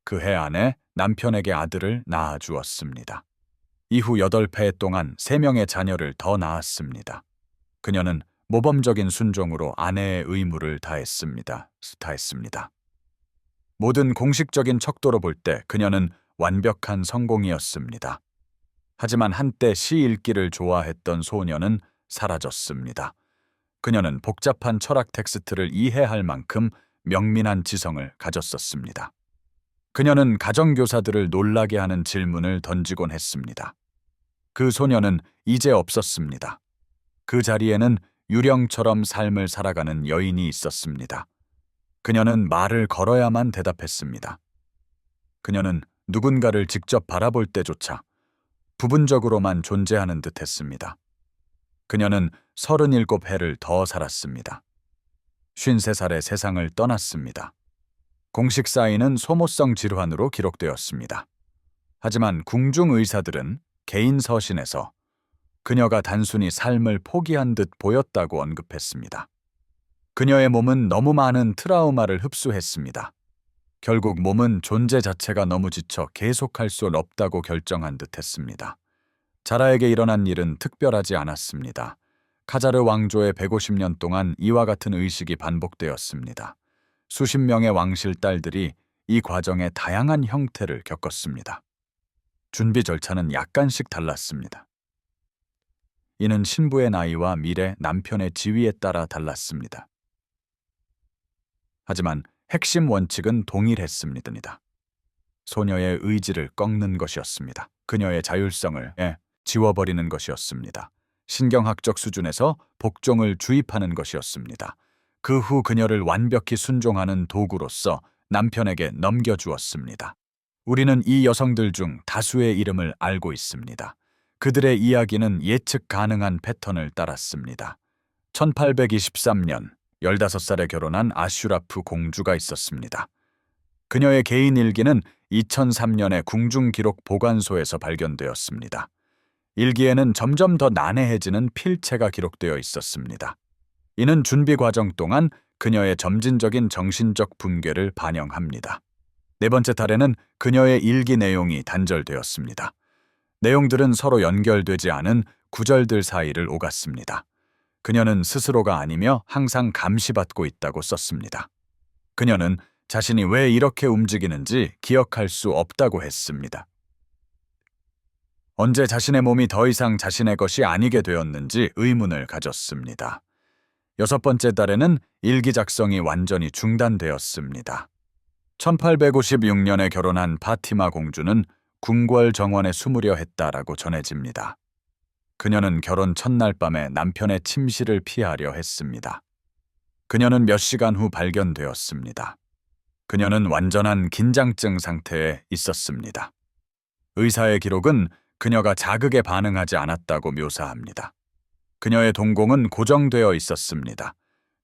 그 해 안에 남편에게 아들을 낳아주었습니다. 이후 8회 동안 3명의 자녀를 더 낳았습니다. 그녀는 모범적인 순종으로 아내의 의무를 다했습니다. 모든 공식적인 척도로 볼 때 그녀는 완벽한 성공이었습니다. 하지만 한때 시 읽기를 좋아했던 소녀는 사라졌습니다. 그녀는 복잡한 철학 텍스트를 이해할 만큼 명민한 지성을 가졌었습니다. 그녀는 가정교사들을 놀라게 하는 질문을 던지곤 했습니다. 그 소녀는 이제 없었습니다. 그 자리에는 유령처럼 삶을 살아가는 여인이 있었습니다. 그녀는 말을 걸어야만 대답했습니다. 그녀는 누군가를 직접 바라볼 때조차 부분적으로만 존재하는 듯 했습니다. 그녀는 37해를 더 살았습니다. 53살에 세상을 떠났습니다. 공식 사인은 소모성 질환으로 기록되었습니다. 하지만 궁중 의사들은 개인 서신에서 그녀가 단순히 삶을 포기한 듯 보였다고 언급했습니다. 그녀의 몸은 너무 많은 트라우마를 흡수했습니다. 결국 몸은 존재 자체가 너무 지쳐 계속할 수 없다고 결정한 듯 했습니다. 자라에게 일어난 일은 특별하지 않았습니다. 카자르 왕조의 150년 동안 이와 같은 의식이 반복되었습니다. 수십 명의 왕실 딸들이 이 과정의 다양한 형태를 겪었습니다. 준비 절차는 약간씩 달랐습니다. 이는 신부의 나이와 미래 남편의 지위에 따라 달랐습니다. 하지만 핵심 원칙은 동일했습니다. 소녀의 의지를 꺾는 것이었습니다. 그녀의 자율성을 지워버리는 것이었습니다. 신경학적 수준에서 복종을 주입하는 것이었습니다. 그 후 그녀를 완벽히 순종하는 도구로서 남편에게 넘겨주었습니다. 우리는 이 여성들 중 다수의 이름을 알고 있습니다. 그들의 이야기는 예측 가능한 패턴을 따랐습니다. 1823년 15살에 결혼한 아슈라프 공주가 있었습니다. 그녀의 개인 일기는 2003년에 궁중기록 보관소에서 발견되었습니다. 일기에는 점점 더 난해해지는 필체가 기록되어 있었습니다. 이는 준비 과정 동안 그녀의 점진적인 정신적 붕괴를 반영합니다. 4번째 달에는 그녀의 일기 내용이 단절되었습니다. 내용들은 서로 연결되지 않은 구절들 사이를 오갔습니다. 그녀는 스스로가 아니며 항상 감시받고 있다고 썼습니다. 그녀는 자신이 왜 이렇게 움직이는지 기억할 수 없다고 했습니다. 언제 자신의 몸이 더 이상 자신의 것이 아니게 되었는지 의문을 가졌습니다. 6번째 달에는 일기 작성이 완전히 중단되었습니다. 1856년에 결혼한 파티마 공주는 궁궐 정원에 숨으려 했다라고 전해집니다. 그녀는 결혼 첫날 밤에 남편의 침실을 피하려 했습니다. 그녀는 몇 시간 후 발견되었습니다. 그녀는 완전한 긴장증 상태에 있었습니다. 의사의 기록은 그녀가 자극에 반응하지 않았다고 묘사합니다. 그녀의 동공은 고정되어 있었습니다.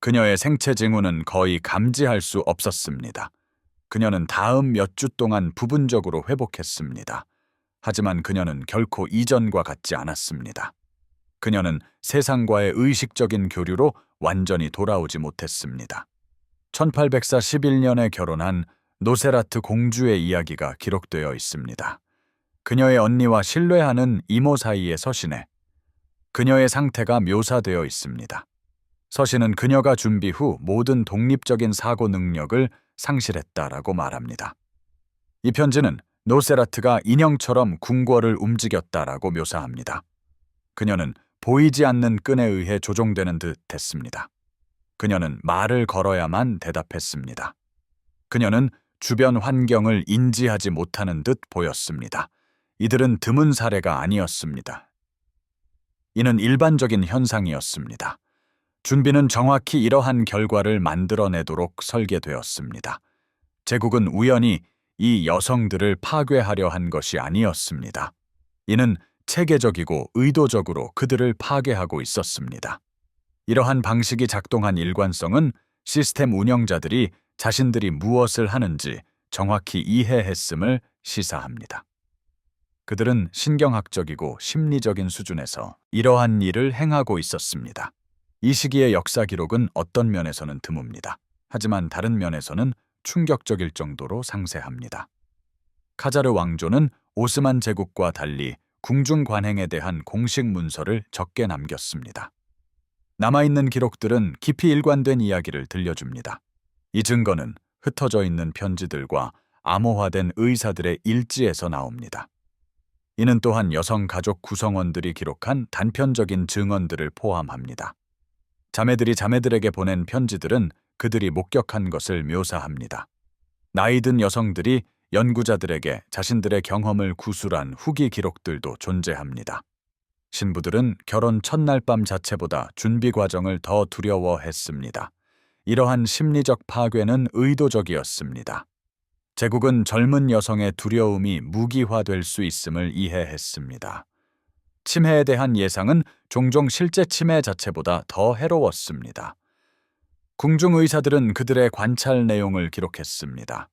그녀의 생체 징후는 거의 감지할 수 없었습니다. 그녀는 다음 몇 주 동안 부분적으로 회복했습니다. 하지만 그녀는 결코 이전과 같지 않았습니다. 그녀는 세상과의 의식적인 교류로 완전히 돌아오지 못했습니다. 1841년에 결혼한 노세라트 공주의 이야기가 기록되어 있습니다. 그녀의 언니와 신뢰하는 이모 사이의 서신에 그녀의 상태가 묘사되어 있습니다. 서신은 그녀가 준비 후 모든 독립적인 사고 능력을 상실했다라고 말합니다. 이 편지는 노세라트가 인형처럼 궁궐을 움직였다라고 묘사합니다. 그녀는 보이지 않는 끈에 의해 조종되는 듯 했습니다. 그녀는 말을 걸어야만 대답했습니다. 그녀는 주변 환경을 인지하지 못하는 듯 보였습니다. 이들은 드문 사례가 아니었습니다. 이는 일반적인 현상이었습니다. 준비는 정확히 이러한 결과를 만들어내도록 설계되었습니다. 제국은 우연히 이 여성들을 파괴하려 한 것이 아니었습니다. 이는 체계적이고 의도적으로 그들을 파괴하고 있었습니다. 이러한 방식이 작동한 일관성은 시스템 운영자들이 자신들이 무엇을 하는지 정확히 이해했음을 시사합니다. 그들은 신경학적이고 심리적인 수준에서 이러한 일을 행하고 있었습니다. 이 시기의 역사 기록은 어떤 면에서는 드뭅니다. 하지만 다른 면에서는 충격적일 정도로 상세합니다. 카자르 왕조는 오스만 제국과 달리 궁중 관행에 대한 공식 문서를 적게 남겼습니다. 남아있는 기록들은 깊이 일관된 이야기를 들려줍니다. 이 증거는 흩어져 있는 편지들과 암호화된 의사들의 일지에서 나옵니다. 이는 또한 여성 가족 구성원들이 기록한 단편적인 증언들을 포함합니다. 자매들이 자매들에게 보낸 편지들은 그들이 목격한 것을 묘사합니다. 나이 든 여성들이 연구자들에게 자신들의 경험을 구술한 후기 기록들도 존재합니다. 신부들은 결혼 첫날 밤 자체보다 준비 과정을 더 두려워했습니다. 이러한 심리적 파괴는 의도적이었습니다. 제국은 젊은 여성의 두려움이 무기화될 수 있음을 이해했습니다. 치매에 대한 예상은 종종 실제 치매 자체보다 더 해로웠습니다. 궁중 의사들은 그들의 관찰 내용을 기록했습니다.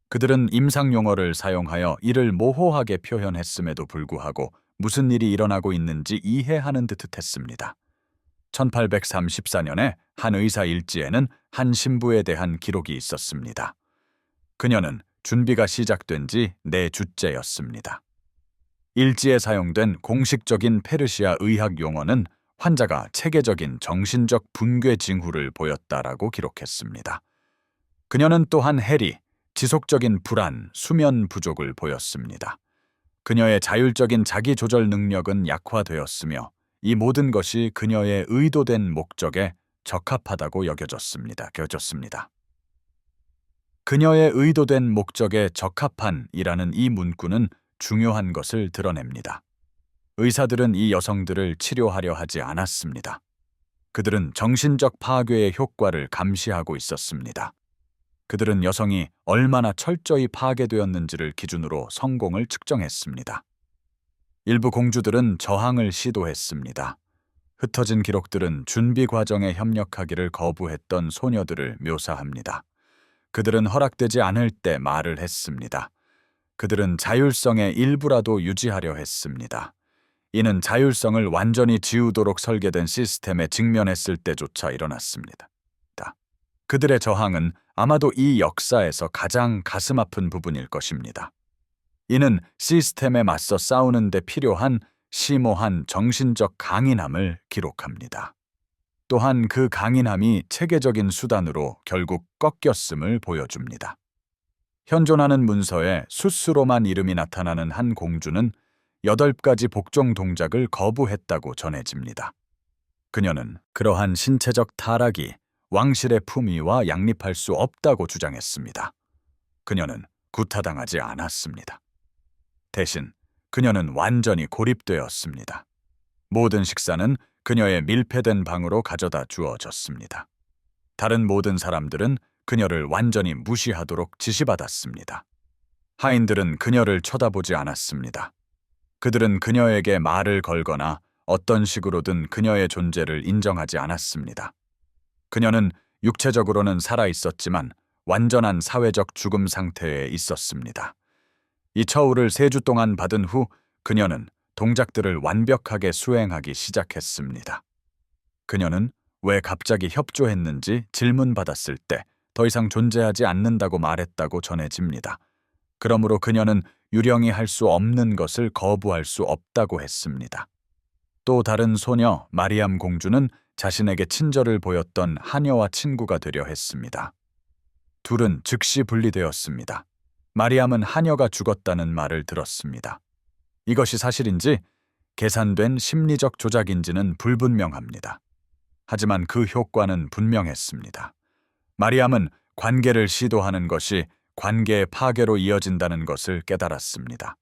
그들은 임상 용어를 사용하여 이를 모호하게 표현했음에도 불구하고 무슨 일이 일어나고 있는지 이해하는 듯 했습니다. 1834년에 한 의사 일지에는 한 신부에 대한 기록이 있었습니다. 그녀는 준비가 시작된 지 4주째였습니다. 일지에 사용된 공식적인 페르시아 의학 용어는 환자가 체계적인 정신적 붕괴 징후를 보였다라고 기록했습니다. 그녀는 또한 해리, 지속적인 불안, 수면 부족을 보였습니다. 그녀의 자율적인 자기 조절 능력은 약화되었으며 이 모든 것이 그녀의 의도된 목적에 적합하다고 여겨졌습니다. 그녀의 의도된 목적에 적합한이라는 이 문구는 중요한 것을 드러냅니다. 의사들은 이 여성들을 치료하려 하지 않았습니다. 그들은 정신적 파괴의 효과를 감시하고 있었습니다. 그들은 여성이 얼마나 철저히 파괴되었는지를 기준으로 성공을 측정했습니다. 일부 공주들은 저항을 시도했습니다. 흩어진 기록들은 준비 과정에 협력하기를 거부했던 소녀들을 묘사합니다. 그들은 허락되지 않을 때 말을 했습니다. 그들은 자율성의 일부라도 유지하려 했습니다. 이는 자율성을 완전히 지우도록 설계된 시스템에 직면했을 때조차 일어났습니다. 그들의 저항은 아마도 이 역사에서 가장 가슴 아픈 부분일 것입니다. 이는 시스템에 맞서 싸우는 데 필요한 심오한 정신적 강인함을 기록합니다. 또한 그 강인함이 체계적인 수단으로 결국 꺾였음을 보여줍니다. 현존하는 문서에 수스로만 이름이 나타나는 한 공주는 8가지 복종 동작을 거부했다고 전해집니다. 그녀는 그러한 신체적 타락이 왕실의 품위와 양립할 수 없다고 주장했습니다. 그녀는 구타당하지 않았습니다. 대신 그녀는 완전히 고립되었습니다. 모든 식사는 그녀의 밀폐된 방으로 가져다 주어졌습니다. 다른 모든 사람들은 그녀를 완전히 무시하도록 지시받았습니다. 하인들은 그녀를 쳐다보지 않았습니다. 그들은 그녀에게 말을 걸거나 어떤 식으로든 그녀의 존재를 인정하지 않았습니다. 그녀는 육체적으로는 살아 있었지만 완전한 사회적 죽음 상태에 있었습니다. 이 처우를 3주 동안 받은 후 그녀는 동작들을 완벽하게 수행하기 시작했습니다. 그녀는 왜 갑자기 협조했는지 질문받았을 때 더 이상 존재하지 않는다고 말했다고 전해집니다. 그러므로 그녀는 유령이 할 수 없는 것을 거부할 수 없다고 했습니다. 또 다른 소녀 마리암 공주는 자신에게 친절을 보였던 하녀와 친구가 되려 했습니다. 둘은 즉시 분리되었습니다. 마리암은 하녀가 죽었다는 말을 들었습니다. 이것이 사실인지 계산된 심리적 조작인지는 불분명합니다. 하지만 그 효과는 분명했습니다. 마리암은 관계를 시도하는 것이 관계의 파괴로 이어진다는 것을 깨달았습니다.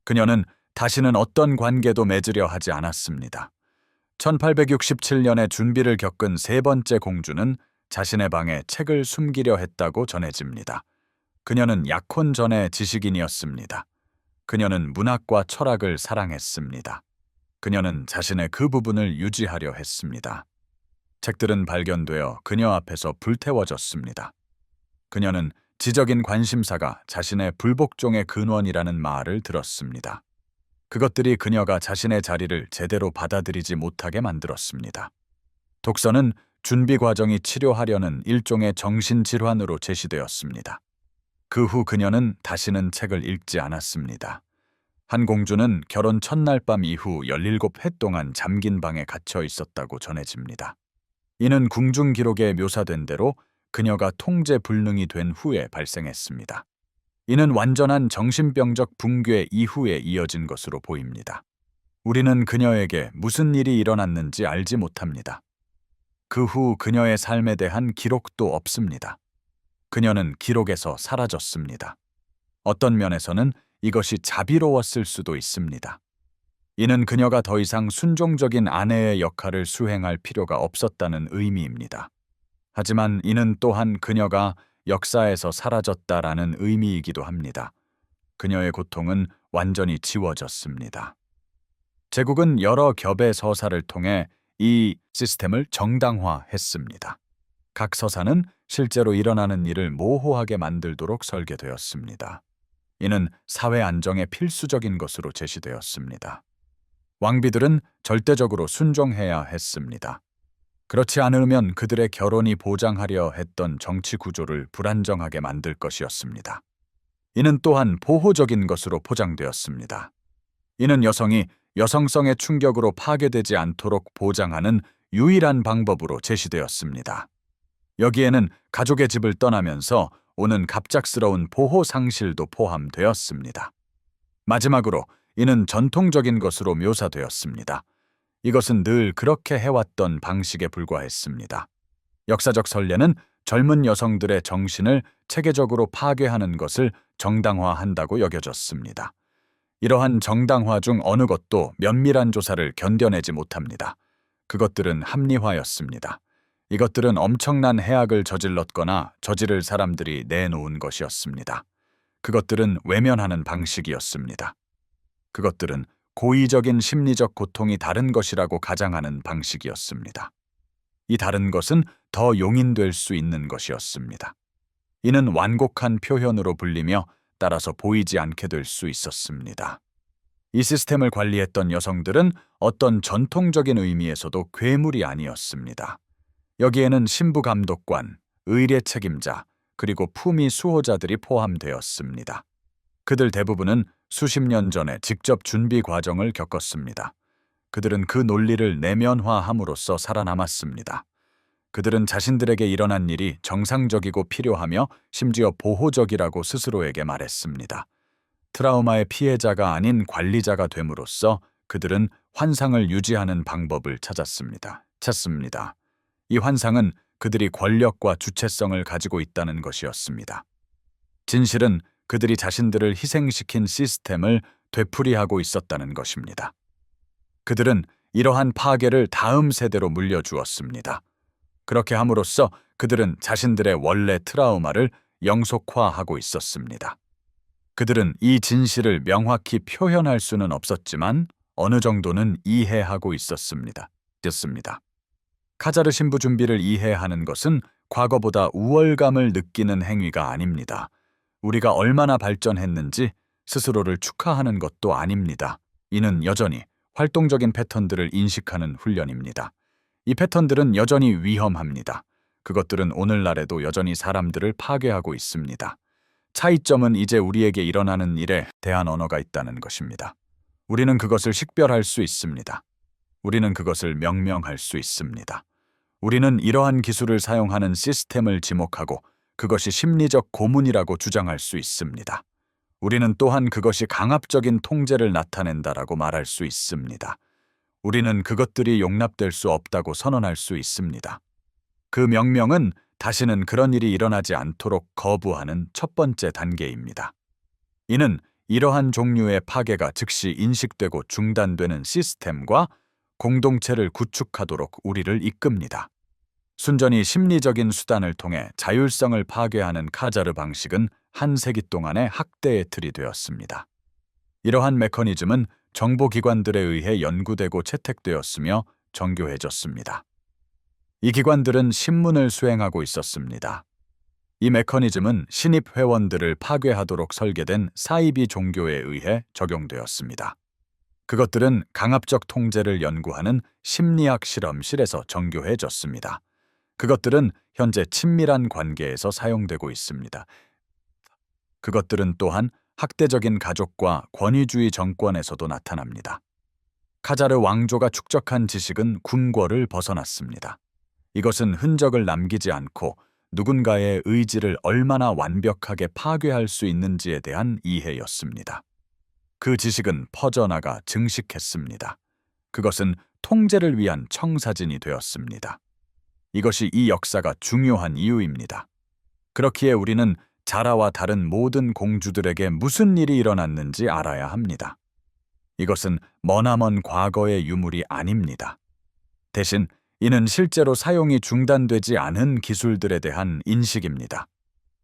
그녀는 다시는 어떤 관계도 맺으려 하지 않았습니다. 1867년에 준비를 겪은 세 번째 공주는 자신의 방에 책을 숨기려 했다고 전해집니다. 그녀는 약혼 전의 지식인이었습니다. 그녀는 문학과 철학을 사랑했습니다. 그녀는 자신의 그 부분을 유지하려 했습니다. 책들은 발견되어 그녀 앞에서 불태워졌습니다. 그녀는 지적인 관심사가 자신의 불복종의 근원이라는 말을 들었습니다. 그것들이 그녀가 자신의 자리를 제대로 받아들이지 못하게 만들었습니다. 독서는 준비 과정이 치료하려는 일종의 정신질환으로 제시되었습니다. 그 후 그녀는 다시는 책을 읽지 않았습니다. 한 공주는 결혼 첫날 밤 이후 17해 동안 잠긴 방에 갇혀 있었다고 전해집니다. 이는 궁중 기록에 묘사된 대로 그녀가 통제 불능이 된 후에 발생했습니다. 이는 완전한 정신병적 붕괴 이후에 이어진 것으로 보입니다. 우리는 그녀에게 무슨 일이 일어났는지 알지 못합니다. 그 후 그녀의 삶에 대한 기록도 없습니다. 그녀는 기록에서 사라졌습니다. 어떤 면에서는 이것이 자비로웠을 수도 있습니다. 이는 그녀가 더 이상 순종적인 아내의 역할을 수행할 필요가 없었다는 의미입니다. 하지만 이는 또한 그녀가 역사에서 사라졌다라는 의미이기도 합니다. 그녀의 고통은 완전히 지워졌습니다. 제국은 여러 겹의 서사를 통해 이 시스템을 정당화했습니다. 각 서사는 실제로 일어나는 일을 모호하게 만들도록 설계되었습니다. 이는 사회 안정에 필수적인 것으로 제시되었습니다. 왕비들은 절대적으로 순종해야 했습니다. 그렇지 않으면 그들의 결혼이 보장하려 했던 정치 구조를 불안정하게 만들 것이었습니다. 이는 또한 보호적인 것으로 포장되었습니다. 이는 여성이 여성성의 충격으로 파괴되지 않도록 보장하는 유일한 방법으로 제시되었습니다. 여기에는 가족의 집을 떠나면서 오는 갑작스러운 보호 상실도 포함되었습니다. 마지막으로 이는 전통적인 것으로 묘사되었습니다. 이것은 늘 그렇게 해왔던 방식에 불과했습니다. 역사적 선례는 젊은 여성들의 정신을 체계적으로 파괴하는 것을 정당화한다고 여겨졌습니다. 이러한 정당화 중 어느 것도 면밀한 조사를 견뎌내지 못합니다. 그것들은 합리화였습니다. 이것들은 엄청난 해악을 저질렀거나 저지를 사람들이 내놓은 것이었습니다. 그것들은 외면하는 방식이었습니다. 그것들은 고의적인 심리적 고통이 다른 것이라고 가장하는 방식이었습니다. 이 다른 것은 더 용인될 수 있는 것이었습니다. 이는 완곡한 표현으로 불리며 따라서 보이지 않게 될 수 있었습니다. 이 시스템을 관리했던 여성들은 어떤 전통적인 의미에서도 괴물이 아니었습니다. 여기에는 신부 감독관, 의례 책임자, 그리고 품위 수호자들이 포함되었습니다. 그들 대부분은 수십 년 전에 직접 준비 과정을 겪었습니다. 그들은 그 논리를 내면화함으로써 살아남았습니다. 그들은 자신들에게 일어난 일이 정상적이고 필요하며 심지어 보호적이라고 스스로에게 말했습니다. 트라우마의 피해자가 아닌 관리자가 됨으로써 그들은 환상을 유지하는 방법을 찾습니다. 이 환상은 그들이 권력과 주체성을 가지고 있다는 것이었습니다. 진실은 그들이 자신들을 희생시킨 시스템을 되풀이하고 있었다는 것입니다. 그들은 이러한 파괴를 다음 세대로 물려주었습니다. 그렇게 함으로써 그들은 자신들의 원래 트라우마를 영속화하고 있었습니다. 그들은 이 진실을 명확히 표현할 수는 없었지만 어느 정도는 이해하고 있었습니다. 카자르 신부 준비를 이해하는 것은 과거보다 우월감을 느끼는 행위가 아닙니다. 우리가 얼마나 발전했는지 스스로를 축하하는 것도 아닙니다. 이는 여전히 활동적인 패턴들을 인식하는 훈련입니다. 이 패턴들은 여전히 위험합니다. 그것들은 오늘날에도 여전히 사람들을 파괴하고 있습니다. 차이점은 이제 우리에게 일어나는 일에 대한 언어가 있다는 것입니다. 우리는 그것을 식별할 수 있습니다. 우리는 그것을 명명할 수 있습니다. 우리는 이러한 기술을 사용하는 시스템을 지목하고 그것이 심리적 고문이라고 주장할 수 있습니다. 우리는 또한 그것이 강압적인 통제를 나타낸다라고 말할 수 있습니다. 우리는 그것들이 용납될 수 없다고 선언할 수 있습니다. 그 명령은 다시는 그런 일이 일어나지 않도록 거부하는 첫 번째 단계입니다. 이는 이러한 종류의 파괴가 즉시 인식되고 중단되는 시스템과 공동체를 구축하도록 우리를 이끕니다. 순전히 심리적인 수단을 통해 자율성을 파괴하는 카자르 방식은 한 세기 동안의 학대의 틀이 되었습니다. 이러한 메커니즘은 정보기관들에 의해 연구되고 채택되었으며 정교해졌습니다. 이 기관들은 신문을 수행하고 있었습니다. 이 메커니즘은 신입 회원들을 파괴하도록 설계된 사이비 종교에 의해 적용되었습니다. 그것들은 강압적 통제를 연구하는 심리학 실험실에서 정교해졌습니다. 그것들은 현재 친밀한 관계에서 사용되고 있습니다. 그것들은 또한 학대적인 가족과 권위주의 정권에서도 나타납니다. 카자르 왕조가 축적한 지식은 궁궐을 벗어났습니다. 이것은 흔적을 남기지 않고 누군가의 의지를 얼마나 완벽하게 파괴할 수 있는지에 대한 이해였습니다. 그 지식은 퍼져나가 증식했습니다. 그것은 통제를 위한 청사진이 되었습니다. 이것이 이 역사가 중요한 이유입니다. 그렇기에 우리는 자라와 다른 모든 공주들에게 무슨 일이 일어났는지 알아야 합니다. 이것은 머나먼 과거의 유물이 아닙니다. 대신 이는 실제로 사용이 중단되지 않은 기술들에 대한 인식입니다.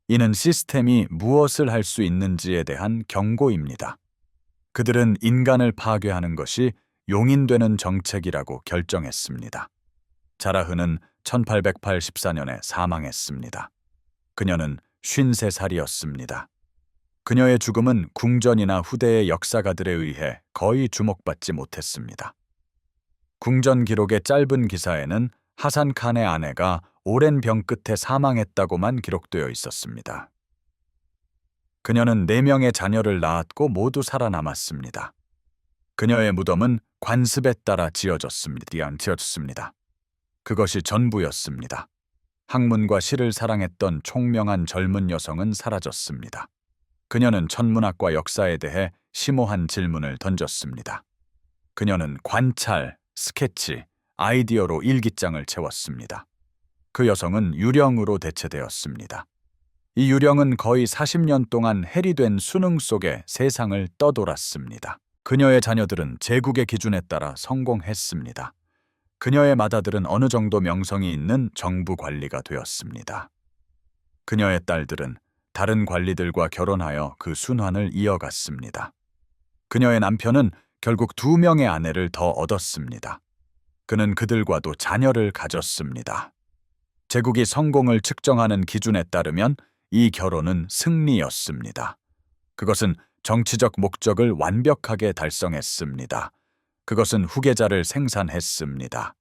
이는 시스템이 무엇을 할 수 있는지에 대한 경고입니다. 그들은 인간을 파괴하는 것이 용인되는 정책이라고 결정했습니다. 자라흐는 1884년에 사망했습니다. 그녀는 53살이었습니다. 그녀의 죽음은 궁전이나 후대의 역사가들에 의해 거의 주목받지 못했습니다. 궁전 기록의 짧은 기사에는 하산 칸의 아내가 오랜 병 끝에 사망했다고만 기록되어 있었습니다. 그녀는 4명의 자녀를 낳았고 모두 살아남았습니다. 그녀의 무덤은 관습에 따라 지어졌습니다. 그것이 전부였습니다. 학문과 시를 사랑했던 총명한 젊은 여성은 사라졌습니다. 그녀는 천문학과 역사에 대해 심오한 질문을 던졌습니다. 그녀는 관찰, 스케치, 아이디어로 일기장을 채웠습니다. 그 여성은 유령으로 대체되었습니다. 이 유령은 거의 40년 동안 해리된 수능 속에 세상을 떠돌았습니다. 그녀의 자녀들은 제국의 기준에 따라 성공했습니다. 그녀의 맏아들은 어느 정도 명성이 있는 정부 관리가 되었습니다. 그녀의 딸들은 다른 관리들과 결혼하여 그 순환을 이어갔습니다. 그녀의 남편은 결국 2명의 아내를 더 얻었습니다. 그는 그들과도 자녀를 가졌습니다. 제국이 성공을 측정하는 기준에 따르면 이 결혼은 승리였습니다. 그것은 정치적 목적을 완벽하게 달성했습니다. 그것은 후계자를 생산했습니다.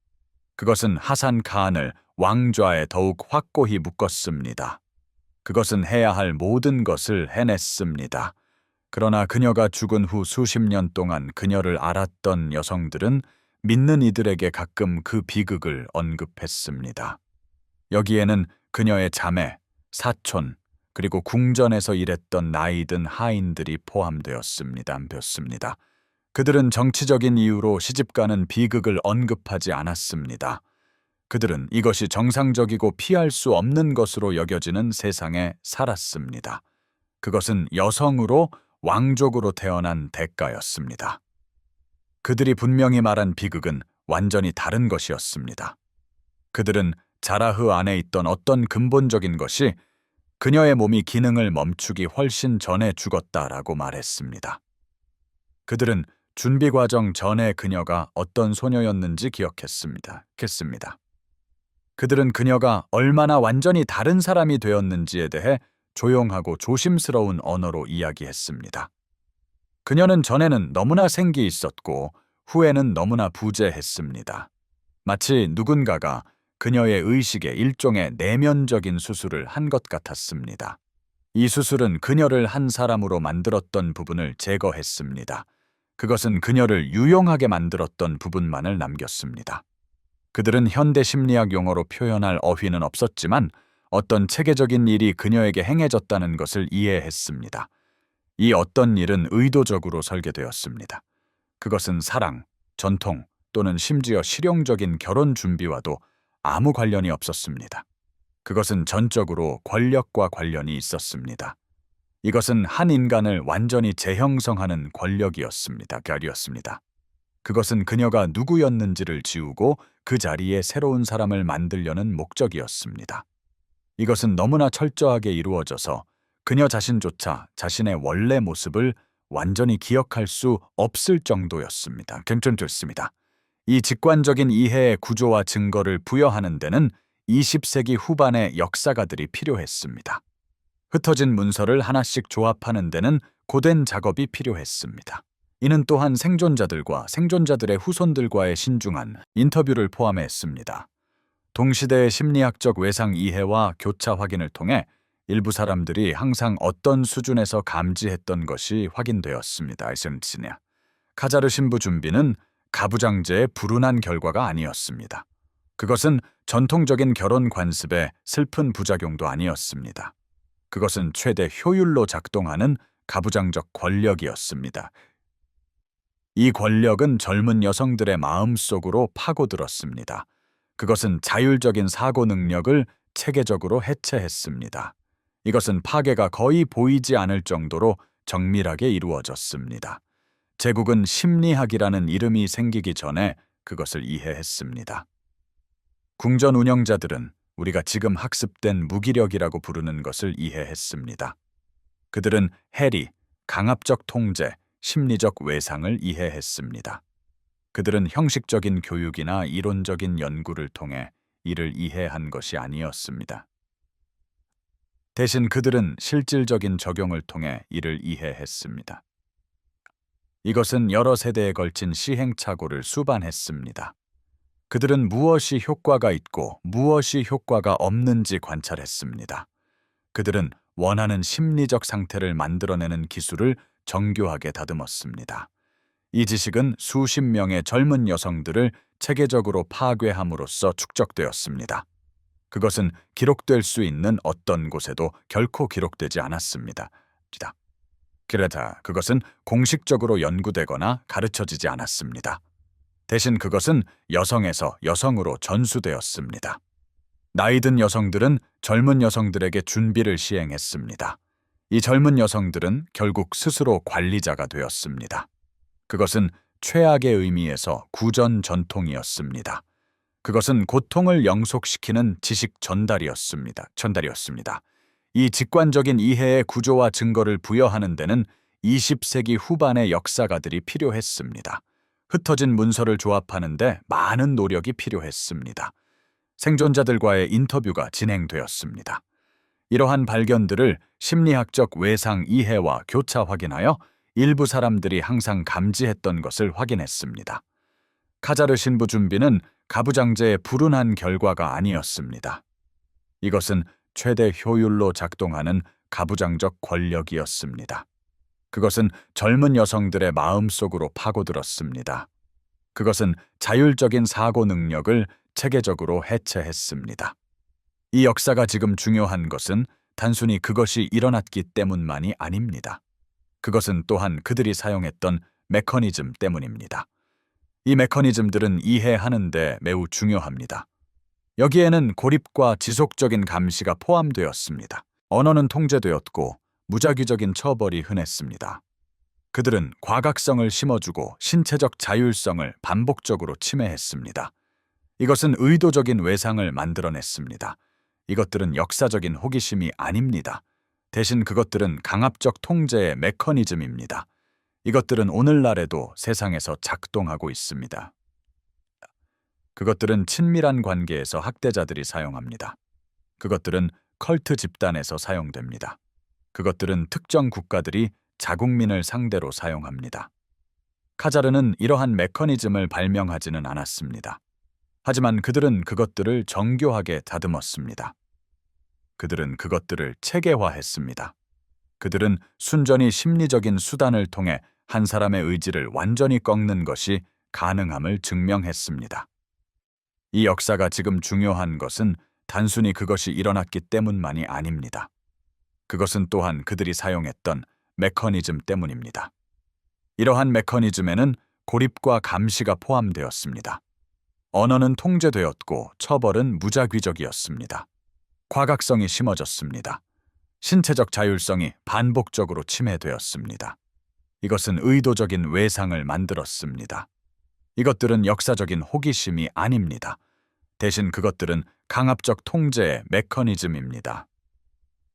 그것은 하산 칸을 왕좌에 더욱 확고히 묶었습니다. 그것은 해야 할 모든 것을 해냈습니다. 그러나 그녀가 죽은 후 수십 년 동안 그녀를 알았던 여성들은 믿는 이들에게 가끔 그 비극을 언급했습니다. 여기에는 그녀의 자매, 사촌, 그리고 궁전에서 일했던 나이든 하인들이 포함되었습니다. 그들은 정치적인 이유로 시집가는 비극을 언급하지 않았습니다. 그들은 이것이 정상적이고 피할 수 없는 것으로 여겨지는 세상에 살았습니다. 그것은 여성으로 왕족으로 태어난 대가였습니다. 그들이 분명히 말한 비극은 완전히 다른 것이었습니다. 그들은 자라흐 안에 있던 어떤 근본적인 것이 그녀의 몸이 기능을 멈추기 훨씬 전에 죽었다라고 말했습니다. 그들은 준비 과정 전에 그녀가 어떤 소녀였는지 기억했습니다. 그들은 그녀가 얼마나 완전히 다른 사람이 되었는지에 대해 조용하고 조심스러운 언어로 이야기했습니다. 그녀는 전에는 너무나 생기 있었고 후에는 너무나 부재했습니다. 마치 누군가가 그녀의 의식에 일종의 내면적인 수술을 한 것 같았습니다. 이 수술은 그녀를 한 사람으로 만들었던 부분을 제거했습니다. 그것은 그녀를 유용하게 만들었던 부분만을 남겼습니다. 그들은 현대 심리학 용어로 표현할 어휘는 없었지만 어떤 체계적인 일이 그녀에게 행해졌다는 것을 이해했습니다. 이 어떤 일은 의도적으로 설계되었습니다. 그것은 사랑, 전통 또는 심지어 실용적인 결혼 준비와도 아무 관련이 없었습니다. 그것은 전적으로 권력과 관련이 있었습니다. 이것은 한 인간을 완전히 재형성하는 권력이었습니다. 결이었습니다. 그것은 그녀가 누구였는지를 지우고 그 자리에 새로운 사람을 만들려는 목적이었습니다. 이것은 너무나 철저하게 이루어져서 그녀 자신조차 자신의 원래 모습을 완전히 기억할 수 없을 정도였습니다. 괜찮습니다. 이 직관적인 이해의 구조와 증거를 부여하는 데는 20세기 후반의 역사가들이 필요했습니다. 흩어진 문서를 하나씩 조합하는 데는 고된 작업이 필요했습니다. 이는 또한 생존자들과 생존자들의 후손들과의 신중한 인터뷰를 포함했습니다. 동시대의 심리학적 외상 이해와 교차 확인을 통해 일부 사람들이 항상 어떤 수준에서 감지했던 것이 확인되었습니다. 카자르 신부 준비는 가부장제의 불운한 결과가 아니었습니다. 그것은 전통적인 결혼 관습의 슬픈 부작용도 아니었습니다. 그것은 최대 효율로 작동하는 가부장적 권력이었습니다. 이 권력은 젊은 여성들의 마음속으로 파고들었습니다. 그것은 자율적인 사고 능력을 체계적으로 해체했습니다. 이것은 파괴가 거의 보이지 않을 정도로 정밀하게 이루어졌습니다. 제국은 심리학이라는 이름이 생기기 전에 그것을 이해했습니다. 궁전 운영자들은 우리가 지금 학습된 무기력이라고 부르는 것을 이해했습니다. 그들은 해리, 강압적 통제, 심리적 외상을 이해했습니다. 그들은 형식적인 교육이나 이론적인 연구를 통해 이를 이해한 것이 아니었습니다. 대신 그들은 실질적인 적용을 통해 이를 이해했습니다. 이것은 여러 세대에 걸친 시행착오를 수반했습니다. 그들은 무엇이 효과가 있고 무엇이 효과가 없는지 관찰했습니다. 그들은 원하는 심리적 상태를 만들어내는 기술을 정교하게 다듬었습니다. 이 지식은 수십 명의 젊은 여성들을 체계적으로 파괴함으로써 축적되었습니다. 그것은 기록될 수 있는 어떤 곳에도 결코 기록되지 않았습니다. 그러다 그것은 공식적으로 연구되거나 가르쳐지지 않았습니다. 대신 그것은 여성에서 여성으로 전수되었습니다. 나이든 여성들은 젊은 여성들에게 준비를 시행했습니다. 이 젊은 여성들은 결국 스스로 관리자가 되었습니다. 그것은 최악의 의미에서 구전 전통이었습니다. 그것은 고통을 영속시키는 지식 전달이었습니다. 이 직관적인 이해의 구조와 증거를 부여하는 데는 20세기 후반의 역사가들이 필요했습니다. 흩어진 문서를 조합하는 데 많은 노력이 필요했습니다. 생존자들과의 인터뷰가 진행되었습니다. 이러한 발견들을 심리학적 외상 이해와 교차 확인하여 일부 사람들이 항상 감지했던 것을 확인했습니다. 카자르 신부 준비는 가부장제의 불운한 결과가 아니었습니다. 이것은 최대 효율로 작동하는 가부장적 권력이었습니다. 그것은 젊은 여성들의 마음속으로 파고들었습니다. 그것은 자율적인 사고 능력을 체계적으로 해체했습니다. 이 역사가 지금 중요한 것은 단순히 그것이 일어났기 때문만이 아닙니다. 그것은 또한 그들이 사용했던 메커니즘 때문입니다. 이 메커니즘들은 이해하는 데 매우 중요합니다. 여기에는 고립과 지속적인 감시가 포함되었습니다. 언어는 통제되었고 무작위적인 처벌이 흔했습니다. 그들은 과각성을 심어주고 신체적 자율성을 반복적으로 침해했습니다. 이것은 의도적인 외상을 만들어냈습니다. 이것들은 역사적인 호기심이 아닙니다. 대신 그것들은 강압적 통제의 메커니즘입니다. 이것들은 오늘날에도 세상에서 작동하고 있습니다. 그것들은 친밀한 관계에서 학대자들이 사용합니다. 그것들은 컬트 집단에서 사용됩니다. 그것들은 특정 국가들이 자국민을 상대로 사용합니다. 카자르는 이러한 메커니즘을 발명하지는 않았습니다. 하지만 그들은 그것들을 정교하게 다듬었습니다. 그들은 그것들을 체계화했습니다. 그들은 순전히 심리적인 수단을 통해 한 사람의 의지를 완전히 꺾는 것이 가능함을 증명했습니다. 이 역사가 지금 중요한 것은 단순히 그것이 일어났기 때문만이 아닙니다. 그것은 또한 그들이 사용했던 메커니즘 때문입니다. 이러한 메커니즘에는 고립과 감시가 포함되었습니다. 언어는 통제되었고 처벌은 무작위적이었습니다. 과각성이 심어졌습니다. 신체적 자율성이 반복적으로 침해되었습니다. 이것은 의도적인 외상을 만들었습니다. 이것들은 역사적인 호기심이 아닙니다. 대신 그것들은 강압적 통제의 메커니즘입니다.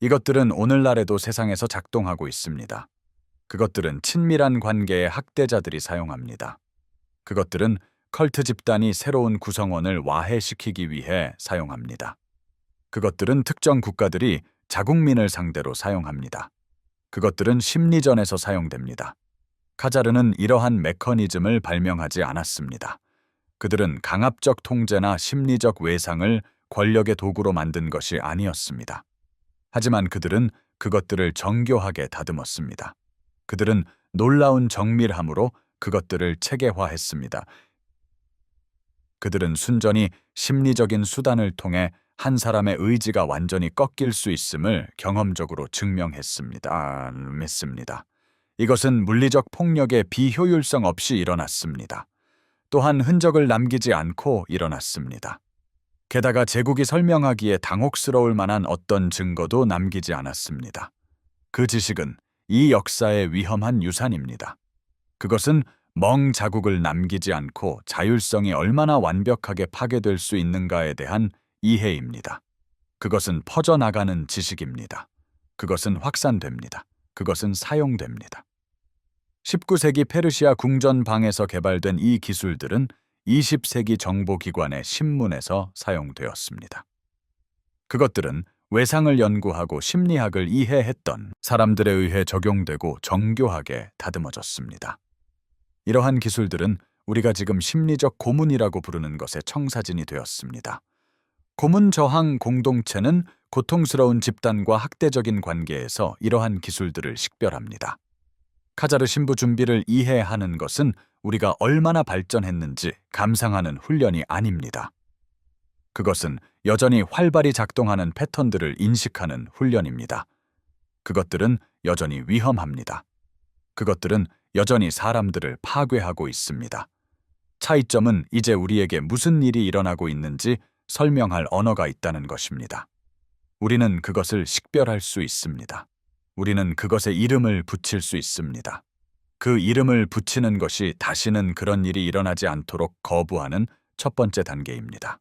이것들은 오늘날에도 세상에서 작동하고 있습니다. 그것들은 친밀한 관계의 학대자들이 사용합니다. 그것들은 컬트 집단이 새로운 구성원을 와해시키기 위해 사용합니다. 그것들은 특정 국가들이 자국민을 상대로 사용합니다. 그것들은 심리전에서 사용됩니다. 카자르는 이러한 메커니즘을 발명하지 않았습니다. 그들은 강압적 통제나 심리적 외상을 권력의 도구로 만든 것이 아니었습니다. 하지만 그들은 그것들을 정교하게 다듬었습니다. 그들은 놀라운 정밀함으로 그것들을 체계화했습니다. 그들은 순전히 심리적인 수단을 통해 한 사람의 의지가 완전히 꺾일 수 있음을 경험적으로 증명했습니다. 믿습니다. 이것은 물리적 폭력의 비효율성 없이 일어났습니다. 또한 흔적을 남기지 않고 일어났습니다. 게다가 제국이 설명하기에 당혹스러울 만한 어떤 증거도 남기지 않았습니다. 그 지식은 이 역사의 위험한 유산입니다. 그것은 멍 자국을 남기지 않고 자율성이 얼마나 완벽하게 파괴될 수 있는가에 대한 이해입니다. 그것은 퍼져나가는 지식입니다. 그것은 확산됩니다. 그것은 사용됩니다. 19세기 페르시아 궁전방에서 개발된 이 기술들은 20세기 정보기관의 신문에서 사용되었습니다. 그것들은 외상을 연구하고 심리학을 이해했던 사람들에 의해 적용되고 정교하게 다듬어졌습니다. 이러한 기술들은 우리가 지금 심리적 고문이라고 부르는 것의 청사진이 되었습니다. 고문 저항 공동체는 고통스러운 집단과 학대적인 관계에서 이러한 기술들을 식별합니다. 카자르 신부 준비를 이해하는 것은 우리가 얼마나 발전했는지 감상하는 훈련이 아닙니다. 그것은 여전히 활발히 작동하는 패턴들을 인식하는 훈련입니다. 그것들은 여전히 위험합니다. 그것들은 여전히 사람들을 파괴하고 있습니다. 차이점은 이제 우리에게 무슨 일이 일어나고 있는지 설명할 언어가 있다는 것입니다. 우리는 그것을 식별할 수 있습니다. 우리는 그것에 이름을 붙일 수 있습니다. 그 이름을 붙이는 것이 다시는 그런 일이 일어나지 않도록 거부하는 첫 번째 단계입니다.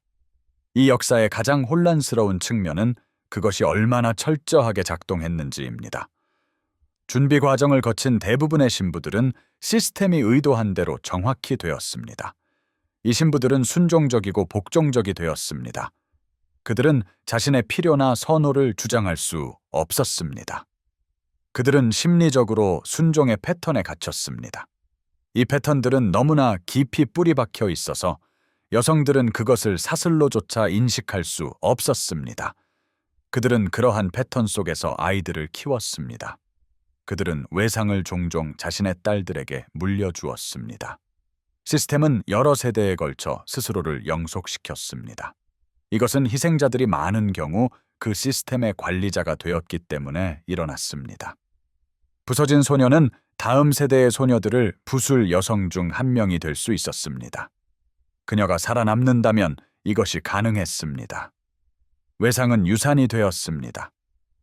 이 역사의 가장 혼란스러운 측면은 그것이 얼마나 철저하게 작동했는지입니다. 준비 과정을 거친 대부분의 신부들은 시스템이 의도한 대로 정확히 되었습니다. 이 신부들은 순종적이고 복종적이 되었습니다. 그들은 자신의 필요나 선호를 주장할 수 없었습니다. 그들은 심리적으로 순종의 패턴에 갇혔습니다. 이 패턴들은 너무나 깊이 뿌리 박혀 있어서 여성들은 그것을 사슬로조차 인식할 수 없었습니다. 그들은 그러한 패턴 속에서 아이들을 키웠습니다. 그들은 외상을 종종 자신의 딸들에게 물려주었습니다. 시스템은 여러 세대에 걸쳐 스스로를 영속시켰습니다. 이것은 희생자들이 많은 경우 그 시스템의 관리자가 되었기 때문에 일어났습니다. 부서진 소녀는 다음 세대의 소녀들을 부술 여성 중 한 명이 될 수 있었습니다. 그녀가 살아남는다면 이것이 가능했습니다. 외상은 유산이 되었습니다.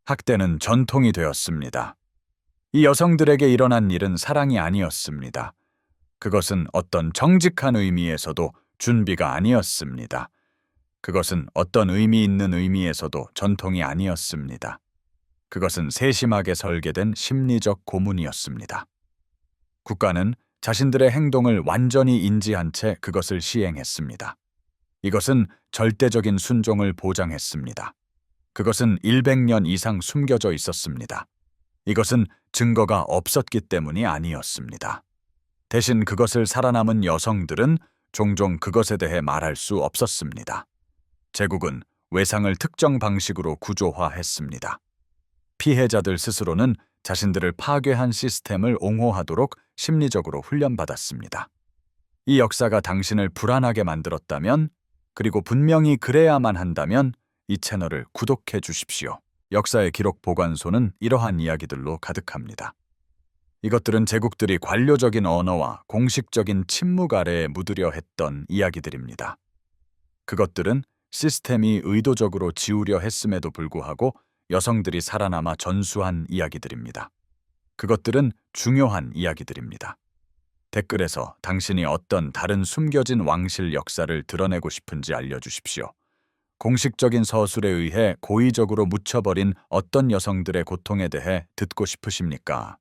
학대는 전통이 되었습니다. 이 여성들에게 일어난 일은 사랑이 아니었습니다. 그것은 어떤 정직한 의미에서도 준비가 아니었습니다. 그것은 어떤 의미 있는 의미에서도 전통이 아니었습니다. 그것은 세심하게 설계된 심리적 고문이었습니다. 국가는 자신들의 행동을 완전히 인지한 채 그것을 시행했습니다. 이것은 절대적인 순종을 보장했습니다. 그것은 100년 이상 숨겨져 있었습니다. 이것은 증거가 없었기 때문이 아니었습니다. 대신 그것을 살아남은 여성들은 종종 그것에 대해 말할 수 없었습니다. 제국은 외상을 특정 방식으로 구조화했습니다. 피해자들 스스로는 자신들을 파괴한 시스템을 옹호하도록 심리적으로 훈련받았습니다. 이 역사가 당신을 불안하게 만들었다면, 그리고 분명히 그래야만 한다면 이 채널을 구독해 주십시오. 역사의 기록 보관소는 이러한 이야기들로 가득합니다. 이것들은 제국들이 관료적인 언어와 공식적인 침묵 아래에 묻으려 했던 이야기들입니다. 그것들은 시스템이 의도적으로 지우려 했음에도 불구하고 여성들이 살아남아 전수한 이야기들입니다. 그것들은 중요한 이야기들입니다. 댓글에서 당신이 어떤 다른 숨겨진 왕실 역사를 드러내고 싶은지 알려주십시오. 공식적인 서술에 의해 고의적으로 묻혀버린 어떤 여성들의 고통에 대해 듣고 싶으십니까?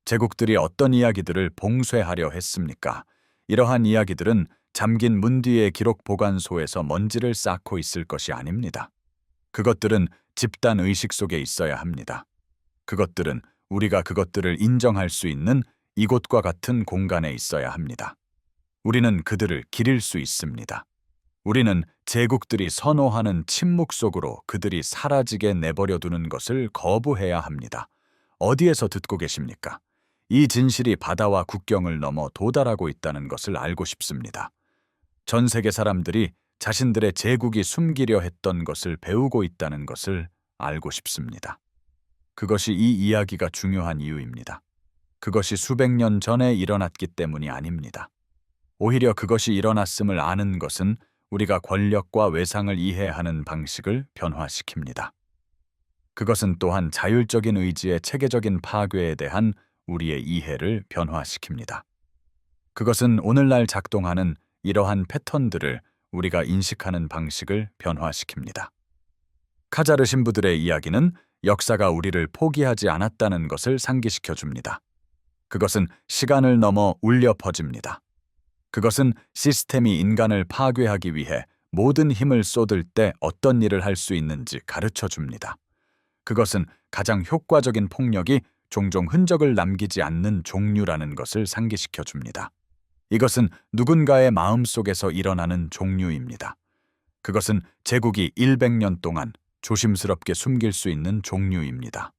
제국들이 어떤 이야기들을 봉쇄하려 했습니까? 이러한 이야기들은 잠긴 문 뒤의 기록 보관소에서 먼지를 쌓고 있을 것이 아닙니다. 그것들은 집단 의식 속에 있어야 합니다. 그것들은 우리가 그것들을 인정할 수 있는 이곳과 같은 공간에 있어야 합니다. 우리는 그들을 기릴 수 있습니다. 우리는 제국들이 선호하는 침묵 속으로 그들이 사라지게 내버려두는 것을 거부해야 합니다. 어디에서 듣고 계십니까? 이 진실이 바다와 국경을 넘어 도달하고 있다는 것을 알고 싶습니다. 전 세계 사람들이 자신들의 제국이 숨기려 했던 것을 배우고 있다는 것을 알고 싶습니다. 그것이 이 이야기가 중요한 이유입니다. 그것이 수백 년 전에 일어났기 때문이 아닙니다. 오히려 그것이 일어났음을 아는 것은 우리가 권력과 외상을 이해하는 방식을 변화시킵니다. 그것은 또한 자율적인 의지의 체계적인 파괴에 대한 우리의 이해를 변화시킵니다. 그것은 오늘날 작동하는 이러한 패턴들을 우리가 인식하는 방식을 변화시킵니다. 카자르 신부들의 이야기는 역사가 우리를 포기하지 않았다는 것을 상기시켜 줍니다. 그것은 시간을 넘어 울려 퍼집니다. 그것은 시스템이 인간을 파괴하기 위해 모든 힘을 쏟을 때 어떤 일을 할 수 있는지 가르쳐 줍니다. 그것은 가장 효과적인 폭력이 종종 흔적을 남기지 않는 종류라는 것을 상기시켜 줍니다. 이것은 누군가의 마음속에서 일어나는 종류입니다. 그것은 제국이 100년 동안 조심스럽게 숨길 수 있는 종류입니다.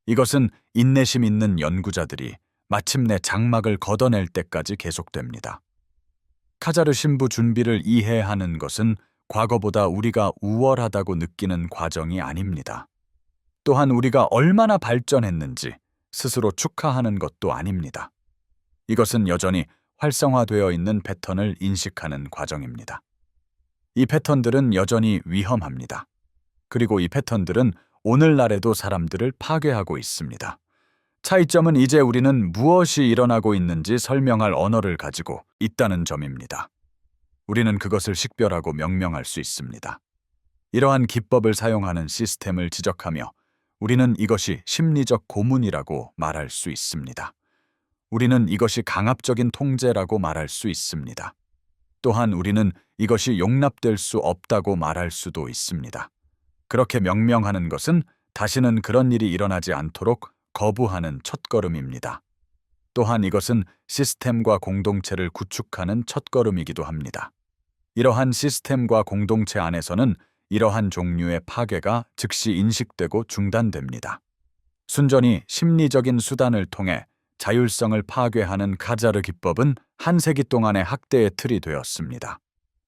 이것은 인내심 있는 연구자들이 마침내 장막을 걷어낼 때까지 계속됩니다. 카자르 신부 준비를 이해하는 것은 과거보다 우리가 우월하다고 느끼는 과정이 아닙니다. 또한 우리가 얼마나 발전했는지 스스로 축하하는 것도 아닙니다. 이것은 여전히 활성화되어 있는 패턴을 인식하는 과정입니다. 이 패턴들은 여전히 위험합니다. 그리고 이 패턴들은 오늘날에도 사람들을 파괴하고 있습니다. 차이점은 이제 우리는 무엇이 일어나고 있는지 설명할 언어를 가지고 있다는 점입니다. 우리는 그것을 식별하고 명명할 수 있습니다. 이러한 기법을 사용하는 시스템을 지적하며 우리는 이것이 심리적 고문이라고 말할 수 있습니다. 우리는 이것이 강압적인 통제라고 말할 수 있습니다. 또한 우리는 이것이 용납될 수 없다고 말할 수도 있습니다. 그렇게 명명하는 것은 다시는 그런 일이 일어나지 않도록 거부하는 첫걸음입니다. 또한 이것은 시스템과 공동체를 구축하는 첫걸음이기도 합니다. 이러한 시스템과 공동체 안에서는 이러한 종류의 파괴가 즉시 인식되고 중단됩니다. 순전히 심리적인 수단을 통해 자율성을 파괴하는 카자르 기법은 한 세기 동안의 학대의 틀이 되었습니다.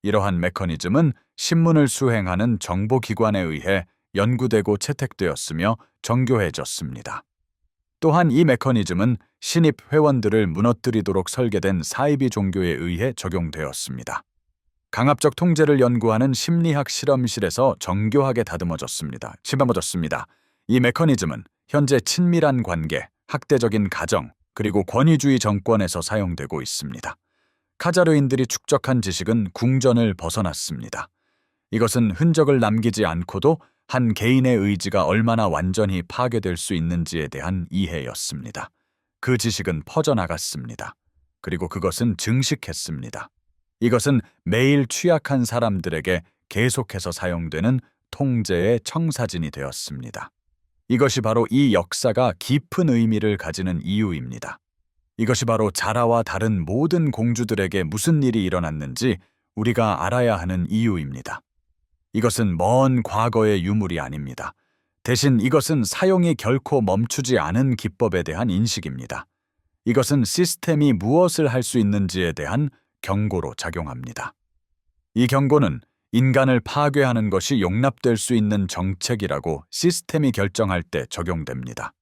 이러한 메커니즘은 신문을 수행하는 정보기관에 의해 연구되고 채택되었으며 정교해졌습니다. 또한 이 메커니즘은 신입 회원들을 무너뜨리도록 설계된 사이비 종교에 의해 적용되었습니다. 강압적 통제를 연구하는 심리학 실험실에서 정교하게 다듬어졌습니다. 이 메커니즘은 현재 친밀한 관계, 학대적인 가정, 그리고 권위주의 정권에서 사용되고 있습니다. 카자르인들이 축적한 지식은 궁전을 벗어났습니다. 이것은 흔적을 남기지 않고도 한 개인의 의지가 얼마나 완전히 파괴될 수 있는지에 대한 이해였습니다. 그 지식은 퍼져나갔습니다. 그리고 그것은 증식했습니다. 이것은 매일 취약한 사람들에게 계속해서 사용되는 통제의 청사진이 되었습니다. 이것이 바로 이 역사가 깊은 의미를 가지는 이유입니다. 이것이 바로 자라와 다른 모든 공주들에게 무슨 일이 일어났는지 우리가 알아야 하는 이유입니다. 이것은 먼 과거의 유물이 아닙니다. 대신 이것은 사용이 결코 멈추지 않은 기법에 대한 인식입니다. 이것은 시스템이 무엇을 할 수 있는지에 대한 경고로 작용합니다. 이 경고는 인간을 파괴하는 것이 용납될 수 있는 정책이라고 시스템이 결정할 때 적용됩니다.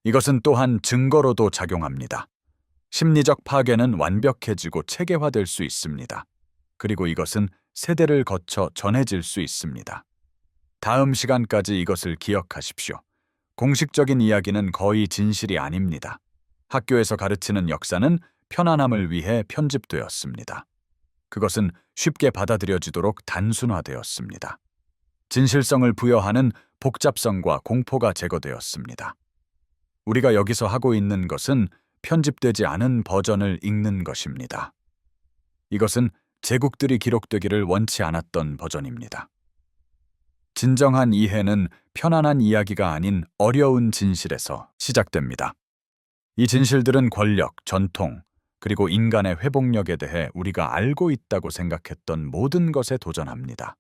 이것은 또한 증거로도 작용합니다. 심리적 파괴는 완벽해지고 체계화될 수 있습니다. 그리고 이것은 세대를 거쳐 전해질 수 있습니다. 다음 시간까지 이것을 기억하십시오. 공식적인 이야기는 거의 진실이 아닙니다. 학교에서 가르치는 역사는 편안함을 위해 편집되었습니다. 그것은 쉽게 받아들여지도록 단순화되었습니다. 진실성을 부여하는 복잡성과 공포가 제거되었습니다. 우리가 여기서 하고 있는 것은 편집되지 않은 버전을 읽는 것입니다. 이것은 제국들이 기록되기를 원치 않았던 버전입니다. 진정한 이해는 편안한 이야기가 아닌 어려운 진실에서 시작됩니다. 이 진실들은 권력, 전통, 그리고 인간의 회복력에 대해 우리가 알고 있다고 생각했던 모든 것에 도전합니다.